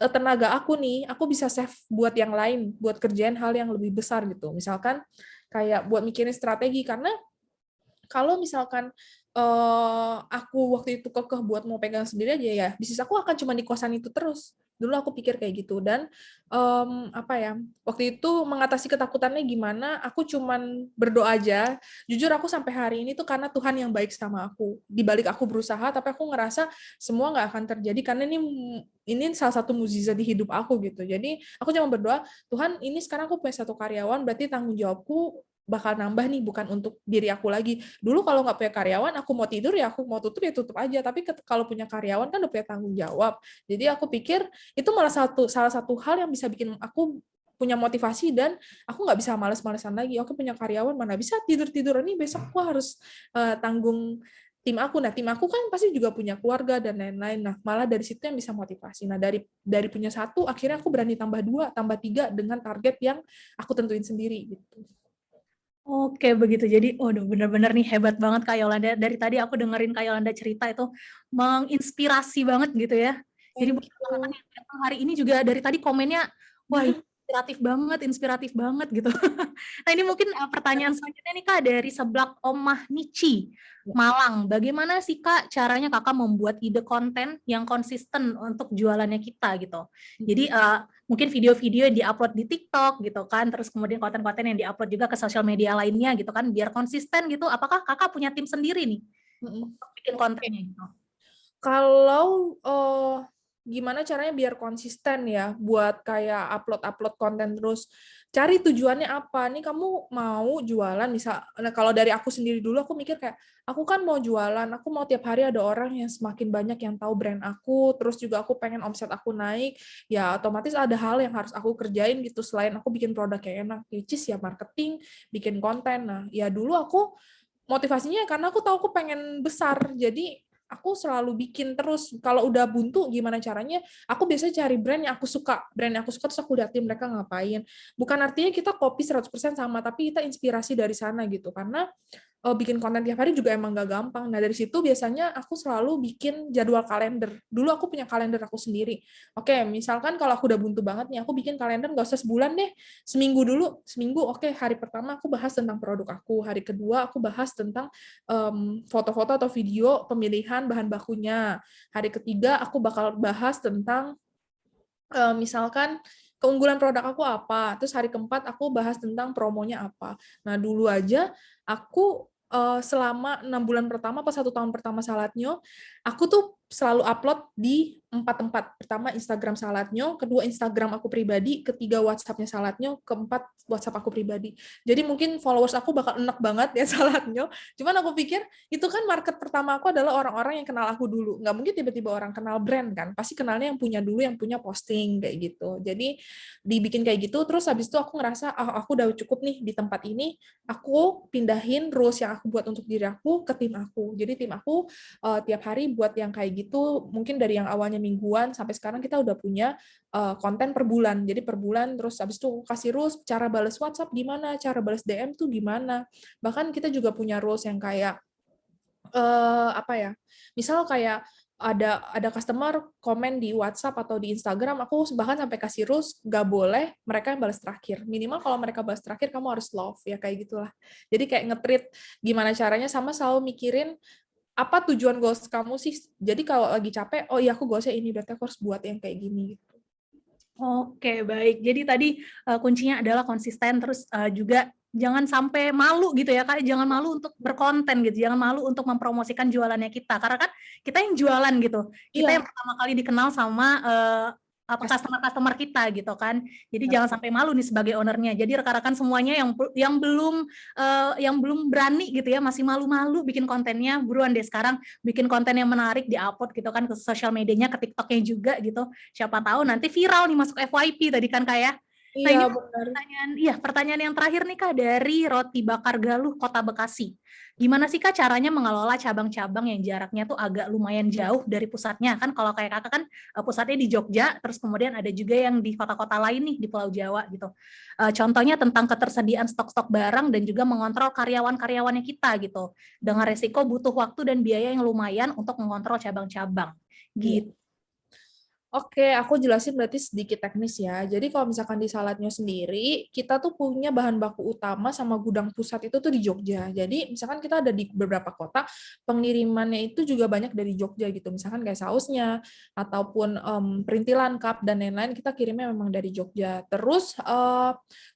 tenaga aku nih, aku bisa save buat yang lain, buat kerjain hal yang lebih besar gitu. Misalkan, kayak buat mikirin strategi, karena kalau misalkan aku waktu itu kekeh buat mau pegang sendiri aja ya, bisnis aku akan cuma di kosan itu terus. Dulu aku pikir kayak gitu, dan waktu itu mengatasi ketakutannya gimana, aku cuman berdoa aja. Jujur aku sampai hari ini tuh karena Tuhan yang baik sama aku. Di balik aku berusaha, tapi aku ngerasa semua nggak akan terjadi karena ini salah satu mukjizat di hidup aku gitu. Jadi aku cuma berdoa, Tuhan, ini sekarang aku punya 1 karyawan, berarti tanggung jawabku bakal nambah nih, bukan untuk diri aku lagi. Dulu kalau nggak punya karyawan, aku mau tidur ya aku mau tutup ya tutup aja. Tapi kalau punya karyawan kan udah punya tanggung jawab. Jadi aku pikir itu malah salah satu hal yang bisa bikin aku punya motivasi dan aku nggak bisa males-malesan lagi. Aku punya karyawan, mana bisa tidur-tidur nih, besok aku harus tanggung tim aku. Nah, tim aku kan pasti juga punya keluarga dan lain-lain. Nah, malah dari situ yang bisa motivasi. Nah, dari punya satu, akhirnya aku berani tambah 2, tambah 3 dengan target yang aku tentuin sendiri gitu. Oke, begitu. Jadi, waduh, bener-bener nih hebat banget Kak Yolanda. Dari tadi aku dengerin Kak Yolanda cerita itu menginspirasi banget gitu ya. Jadi buat anak-anak yang datang hari ini juga dari tadi komennya, wah inspiratif banget gitu. Nah ini mungkin pertanyaan selanjutnya nih Kak dari Seblak Omah Nici, Malang. Bagaimana sih Kak caranya Kakak membuat ide konten yang konsisten untuk jualannya kita gitu? Jadi mungkin video-video yang diupload di TikTok gitu kan, terus kemudian konten-konten yang diupload juga ke sosial media lainnya gitu kan, biar konsisten gitu. Apakah Kakak punya tim sendiri nih untuk bikin kontennya gitu? Kalau gimana caranya biar konsisten ya buat kayak upload konten terus, cari tujuannya apa nih, kamu mau jualan misal. Nah, kalau dari aku sendiri dulu aku mikir kayak aku kan mau jualan, aku mau tiap hari ada orang yang semakin banyak yang tahu brand aku, terus juga aku pengen omset aku naik, ya otomatis ada hal yang harus aku kerjain gitu selain aku bikin produk yang enak, which is ya marketing, bikin konten. Nah, ya dulu aku motivasinya karena aku tahu aku pengen besar, jadi aku selalu bikin terus. Kalau udah buntu gimana caranya, aku biasanya cari brand yang aku suka. Brand yang aku suka terus aku liatin mereka ngapain. Bukan artinya kita copy 100% sama, tapi kita inspirasi dari sana gitu. Karena bikin konten tiap hari juga emang gak gampang. Nah, dari situ biasanya aku selalu bikin jadwal kalender. Dulu aku punya kalender aku sendiri. Oke, misalkan kalau aku udah buntu banget nih, aku bikin kalender gak usah sebulan deh. Seminggu dulu. Seminggu, oke, hari pertama aku bahas tentang produk aku. Hari kedua aku bahas tentang foto-foto atau video pemilihan bahan bakunya. Hari ketiga aku bakal bahas tentang misalkan keunggulan produk aku apa. Terus hari keempat aku bahas tentang promonya apa. Nah, dulu aja aku selama 6 bulan pertama atau 1 tahun pertama Saladnyo, aku tuh selalu upload di 4 tempat. Pertama Instagram Saladnyo, kedua Instagram aku pribadi, ketiga WhatsApp-nya Saladnyo, keempat WhatsApp aku pribadi. Jadi mungkin followers aku bakal enak banget ya Saladnyo. Cuman aku pikir itu kan market pertama aku adalah orang-orang yang kenal aku dulu. Nggak mungkin tiba-tiba orang kenal brand kan. Pasti kenalnya yang punya dulu, yang punya posting kayak gitu. Jadi dibikin kayak gitu, terus habis itu aku ngerasa aku udah cukup nih di tempat ini, aku pindahin rules yang aku buat untuk diri aku ke tim aku. Jadi tim aku tiap hari buat yang kayak gitu, mungkin dari yang awalnya mingguan sampai sekarang kita udah punya konten per bulan. Jadi per bulan, terus habis itu kasih rules cara balas WhatsApp gimana, cara balas DM tuh gimana. Bahkan kita juga punya rules yang kayak apa ya? Misal kayak ada customer komen di WhatsApp atau di Instagram, aku bahkan sampai kasih rules nggak boleh mereka yang balas terakhir. Minimal kalau mereka balas terakhir kamu harus love ya kayak gitulah. Jadi kayak nge-treat gimana caranya, sama selalu mikirin apa tujuan goals kamu sih. Jadi kalau lagi capek, oh iya aku goalsnya ini, berarti aku harus buat yang kayak gini gitu. Oke, baik. Jadi tadi kuncinya adalah konsisten, terus juga jangan sampai malu gitu ya Kak, jangan malu untuk berkonten gitu, jangan malu untuk mempromosikan jualannya kita, karena kan kita yang jualan gitu, kita yang pertama kali dikenal sama customer kita gitu kan. Jadi jangan sampai malu nih sebagai ownernya. Jadi rekan-rekan semuanya yang belum berani gitu ya, masih malu-malu bikin kontennya, buruan deh sekarang bikin konten yang menarik, di-upload gitu kan ke sosial medianya, ke TikTok-nya juga gitu. Siapa tahu nanti viral nih masuk FYP tadi kan Kak ya. Nah, iya, ini pertanyaan yang terakhir nih Kak dari Roti Bakar Galuh Kota Bekasi. Gimana sih Kak caranya mengelola cabang-cabang yang jaraknya tuh agak lumayan jauh dari pusatnya? Kan kalau kayak Kakak kan pusatnya di Jogja, terus kemudian ada juga yang di kota-kota lain nih di Pulau Jawa gitu. Contohnya tentang ketersediaan stok-stok barang dan juga mengontrol karyawan-karyawannya kita gitu. Dengan resiko butuh waktu dan biaya yang lumayan untuk mengontrol cabang-cabang gitu. Oke, aku jelasin berarti sedikit teknis ya. Jadi kalau misalkan di Saladnyo sendiri, kita tuh punya bahan baku utama sama gudang pusat itu tuh di Jogja. Jadi misalkan kita ada di beberapa kota, pengirimannya itu juga banyak dari Jogja gitu. Misalkan kayak sausnya, ataupun perintilan, cup, dan lain-lain, kita kirimnya memang dari Jogja. Terus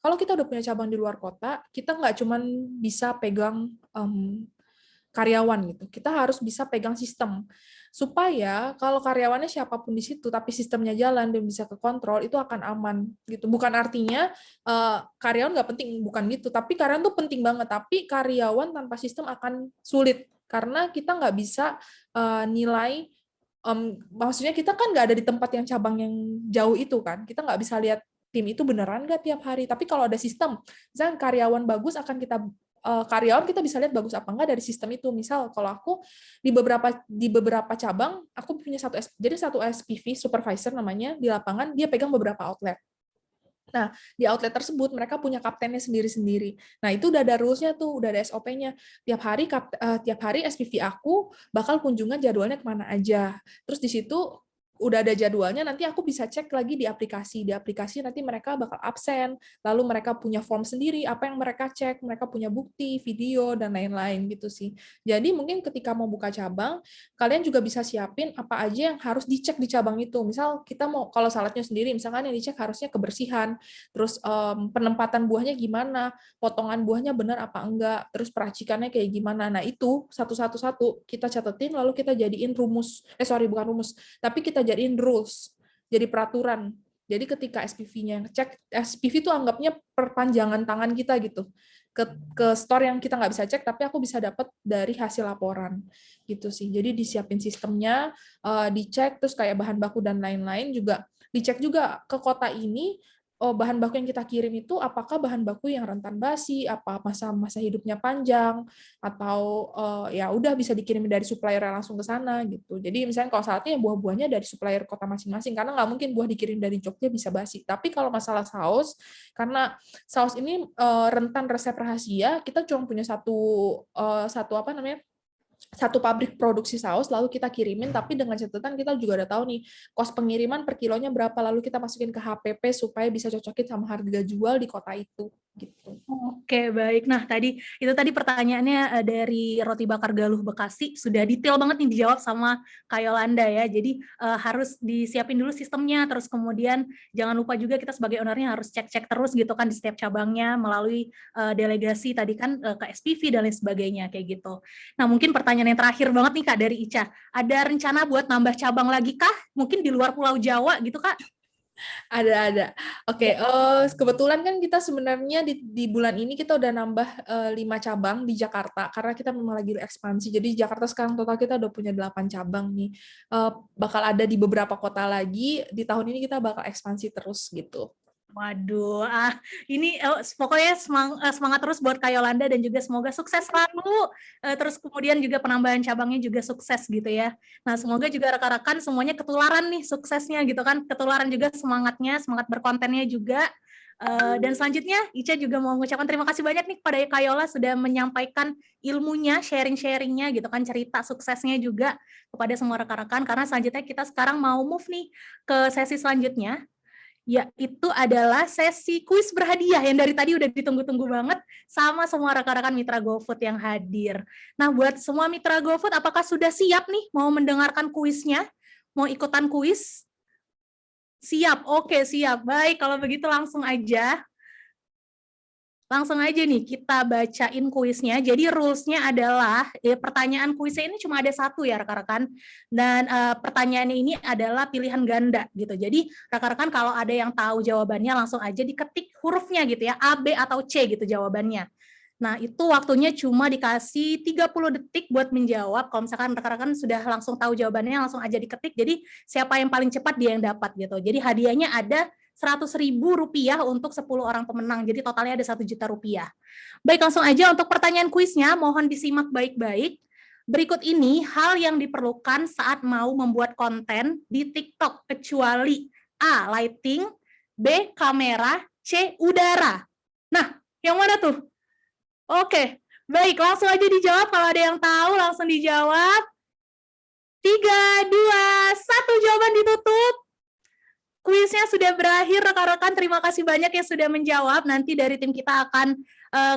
kalau kita udah punya cabang di luar kota, kita nggak cuman bisa pegang karyawan gitu. Kita harus bisa pegang sistem. Supaya kalau karyawannya siapapun di situ, tapi sistemnya jalan dan bisa kekontrol, itu akan aman gitu. Bukan artinya karyawan nggak penting, bukan gitu. Tapi karyawan tuh penting banget. Tapi karyawan tanpa sistem akan sulit karena kita nggak bisa nilai. Maksudnya kita kan nggak ada di tempat yang cabang yang jauh itu kan. Kita nggak bisa lihat tim itu beneran nggak tiap hari. Tapi kalau ada sistem, misalnya karyawan bagus akan kita karyawan kita bisa lihat bagus apa enggak dari sistem itu. Misal kalau aku di beberapa cabang aku punya satu SPV supervisor namanya di lapangan, dia pegang beberapa outlet. Nah, di outlet tersebut mereka punya kaptennya sendiri-sendiri. Nah, itu udah ada rules-nya tuh, udah ada SOP-nya. Tiap hari SPV aku bakal kunjungan jadwalnya kemana aja. Terus di situ udah ada jadwalnya, nanti aku bisa cek lagi di aplikasi. Di aplikasi nanti mereka bakal absen, lalu mereka punya form sendiri, apa yang mereka cek, mereka punya bukti, video, dan lain-lain gitu sih. Jadi mungkin ketika mau buka cabang, kalian juga bisa siapin apa aja yang harus dicek di cabang itu. Misal kita mau, kalau saladnya sendiri, misalkan yang dicek harusnya kebersihan, terus penempatan buahnya gimana, potongan buahnya benar apa enggak, terus peracikannya kayak gimana. Nah itu satu-satu kita catetin, lalu kita jadiin rumus, bukan rumus, tapi kita jadiin rules, jadi peraturan. Jadi ketika SPV-nya ngecek, SPV itu anggapnya perpanjangan tangan kita gitu. Ke store yang kita nggak bisa cek, tapi aku bisa dapat dari hasil laporan. Gitu sih. Jadi disiapin sistemnya, dicek, terus kayak bahan baku dan lain-lain juga. Dicek juga ke kota ini, bahan baku yang kita kirim itu apakah bahan baku yang rentan basi, apa masa hidupnya panjang, atau ya udah bisa dikirim dari supplier langsung ke sana gitu. Jadi misalnya kalau saatnya buah-buahnya dari supplier kota masing-masing, karena nggak mungkin buah dikirim dari Jogja bisa basi. Tapi kalau masalah saus, karena saus ini rentan resep rahasia, kita cuma punya satu pabrik produksi saus, lalu kita kirimin, tapi dengan catatan kita juga udah tahu nih, kos pengiriman per kilonya berapa, lalu kita masukin ke HPP supaya bisa cocokin sama harga jual di kota itu. Gitu. Oke, baik. Nah, itu tadi pertanyaannya dari Roti Bakar Galuh Bekasi, sudah detail banget nih dijawab sama Kak Yolanda ya. Jadi harus disiapin dulu sistemnya, terus kemudian jangan lupa juga kita sebagai ownernya harus cek-cek terus gitu kan di setiap cabangnya melalui delegasi tadi kan ke SPV dan lain sebagainya kayak gitu. Nah, mungkin pertanyaan yang terakhir banget nih Kak dari Ica. Ada rencana buat nambah cabang lagi kah? Mungkin di luar Pulau Jawa gitu Kak? Ada. Oke, kebetulan kan kita sebenarnya di bulan ini kita udah nambah 5 cabang di Jakarta, karena kita memang lagi ekspansi. Jadi Jakarta sekarang total kita udah punya 8 cabang nih. Bakal ada di beberapa kota lagi, di tahun ini kita bakal ekspansi terus gitu. Waduh, ini pokoknya semangat terus buat Kak Yolanda dan juga semoga sukses selalu. Terus kemudian juga penambahan cabangnya juga sukses gitu ya. Nah, semoga juga rekan-rekan semuanya ketularan nih suksesnya gitu kan. Ketularan juga semangatnya, semangat berkontennya juga. Dan selanjutnya, Ica juga mau mengucapkan terima kasih banyak nih kepada Kak Yola sudah menyampaikan ilmunya, sharing-sharingnya gitu kan, cerita suksesnya juga kepada semua rekan-rekan. Karena selanjutnya kita sekarang mau move nih ke sesi selanjutnya. Yaitu adalah sesi kuis berhadiah yang dari tadi udah ditunggu-tunggu banget sama semua rekan-rekan Mitra GoFood yang hadir. Nah, buat semua Mitra GoFood, apakah sudah siap nih mau mendengarkan kuisnya? Mau ikutan kuis? Siap, oke siap. Baik, kalau begitu langsung aja nih kita bacain kuisnya. Jadi rules-nya adalah pertanyaan kuisnya ini cuma ada satu ya rekan-rekan, dan pertanyaannya ini adalah pilihan ganda gitu. Jadi rekan-rekan kalau ada yang tahu jawabannya langsung aja diketik hurufnya gitu ya, A, B atau C gitu jawabannya. Nah, itu waktunya cuma dikasih 30 detik buat menjawab. Kalau misalkan rekan-rekan sudah langsung tahu jawabannya, langsung aja diketik. Jadi siapa yang paling cepat dia yang dapat gitu. Jadi hadiahnya ada Rp100.000 untuk 10 orang pemenang. Jadi totalnya ada Rp1.000.000. Baik, langsung aja untuk pertanyaan kuisnya, mohon disimak baik-baik. Berikut ini hal yang diperlukan saat mau membuat konten di TikTok, kecuali A, lighting, B, kamera, C, udara. Nah, yang mana tuh? Oke, baik, langsung aja dijawab. Kalau ada yang tahu, langsung dijawab. 3, 2, 1, jawaban ditutup. Kuisnya sudah berakhir, rekan-rekan. Terima kasih banyak yang sudah menjawab. Nanti dari tim kita akan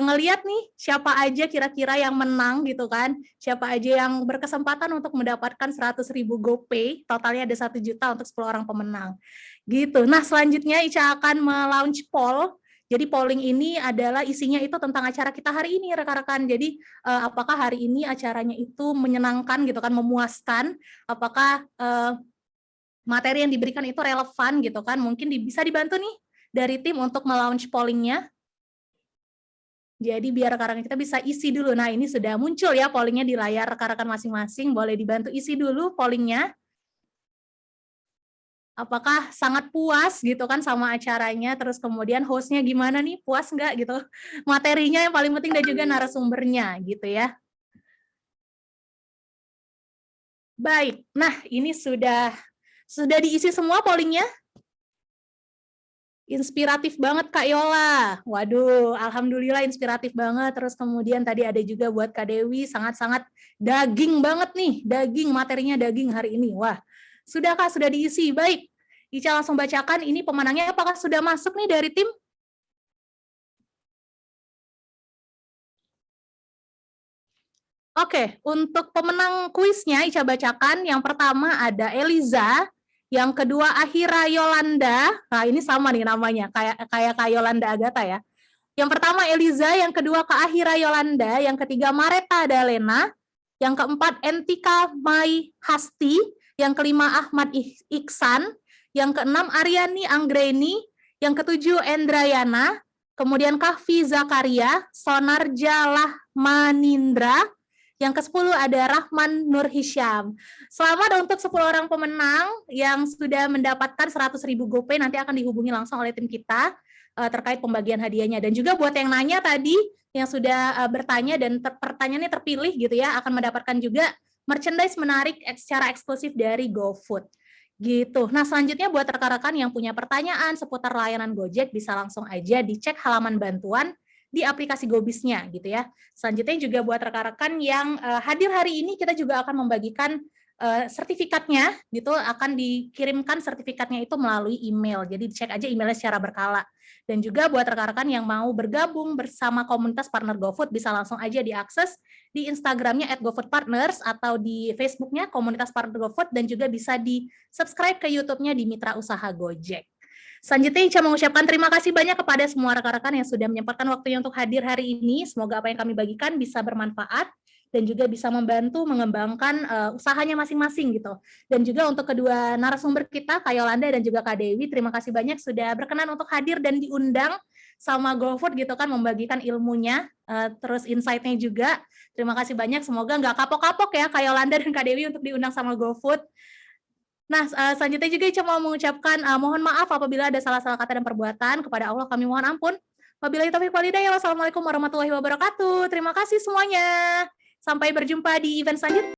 ngeliat nih siapa aja kira-kira yang menang gitu kan. Siapa aja yang berkesempatan untuk mendapatkan 100.000 GoPay. Totalnya ada 1 juta untuk 10 orang pemenang. Gitu. Nah, selanjutnya Ica akan melaunch poll. Jadi polling ini adalah isinya itu tentang acara kita hari ini, rekan-rekan. Jadi apakah hari ini acaranya itu menyenangkan gitu kan, memuaskan? Apakah materi yang diberikan itu relevan gitu kan, mungkin bisa dibantu nih dari tim untuk melaunch pollingnya. Jadi biar rekan-rekan kita bisa isi dulu. Nah, ini sudah muncul ya pollingnya di layar rekan-rekan masing-masing, boleh dibantu isi dulu pollingnya. Apakah sangat puas gitu kan sama acaranya, terus kemudian hostnya gimana nih, puas nggak gitu, materinya yang paling penting dan juga narasumbernya gitu ya. Baik, nah ini sudah diisi semua pollingnya? Inspiratif banget Kak Yola. Waduh, alhamdulillah inspiratif banget. Terus kemudian tadi ada juga buat Kak Dewi, sangat-sangat daging banget nih. Daging, materinya daging hari ini. Wah, sudah Kak, sudah diisi. Baik, Ica langsung bacakan ini pemenangnya apakah sudah masuk nih dari tim? Oke, untuk pemenang kuisnya Ica bacakan. Yang pertama ada Eliza, yang kedua Ahira Yolanda. Nah, ini sama nih namanya, kayak Kak Yolanda Agatha ya. Yang pertama Eliza, yang kedua Kak Ahira Yolanda, yang ketiga Mareta Dalena, yang keempat Entika Mai Hasti, yang kelima Ahmad Iksan, yang keenam Aryani Anggreni, yang ketujuh Endrayana, kemudian Kahfi Zakaria, Sonarja Manindra, yang ke-10 ada Rahman Nur Hisham. Selamat untuk 10 orang pemenang yang sudah mendapatkan 100.000 GoPay, nanti akan dihubungi langsung oleh tim kita terkait pembagian hadiahnya. Dan juga buat yang nanya tadi, yang sudah bertanya dan pertanyaannya terpilih gitu ya, akan mendapatkan juga merchandise menarik secara eksklusif dari GoFood. Gitu. Nah, selanjutnya buat rekan-rekan yang punya pertanyaan seputar layanan Gojek, bisa langsung aja dicek halaman bantuan di aplikasi GoBiz-nya gitu ya. Selanjutnya juga buat rekan-rekan yang hadir hari ini, kita juga akan membagikan sertifikatnya gitu, akan dikirimkan sertifikatnya itu melalui email. Jadi dicek aja emailnya secara berkala. Dan juga buat rekan-rekan yang mau bergabung bersama komunitas partner GoFood, bisa langsung aja diakses di Instagramnya @GoFoodPartners atau di Facebooknya komunitas partner GoFood, dan juga bisa di-subscribe ke YouTube-nya di Mitra Usaha Gojek. Selanjutnya Ica mengucapkan terima kasih banyak kepada semua rekan-rekan yang sudah menyempatkan waktunya untuk hadir hari ini. Semoga apa yang kami bagikan bisa bermanfaat dan juga bisa membantu mengembangkan usahanya masing-masing gitu. Dan juga untuk kedua narasumber kita, Kak Yolanda dan juga Kak Dewi, terima kasih banyak sudah berkenan untuk hadir dan diundang sama GoFood gitu kan, membagikan ilmunya, terus insight-nya juga. Terima kasih banyak, semoga nggak kapok-kapok ya Kak Yolanda dan Kak Dewi untuk diundang sama GoFood. Nah, selanjutnya juga Ica mau mengucapkan mohon maaf apabila ada salah-salah kata dan perbuatan. Kepada Allah kami mohon ampun. Wabillahi taufiq wal hidayah. Wassalamualaikum warahmatullahi wabarakatuh. Terima kasih semuanya. Sampai berjumpa di event selanjutnya.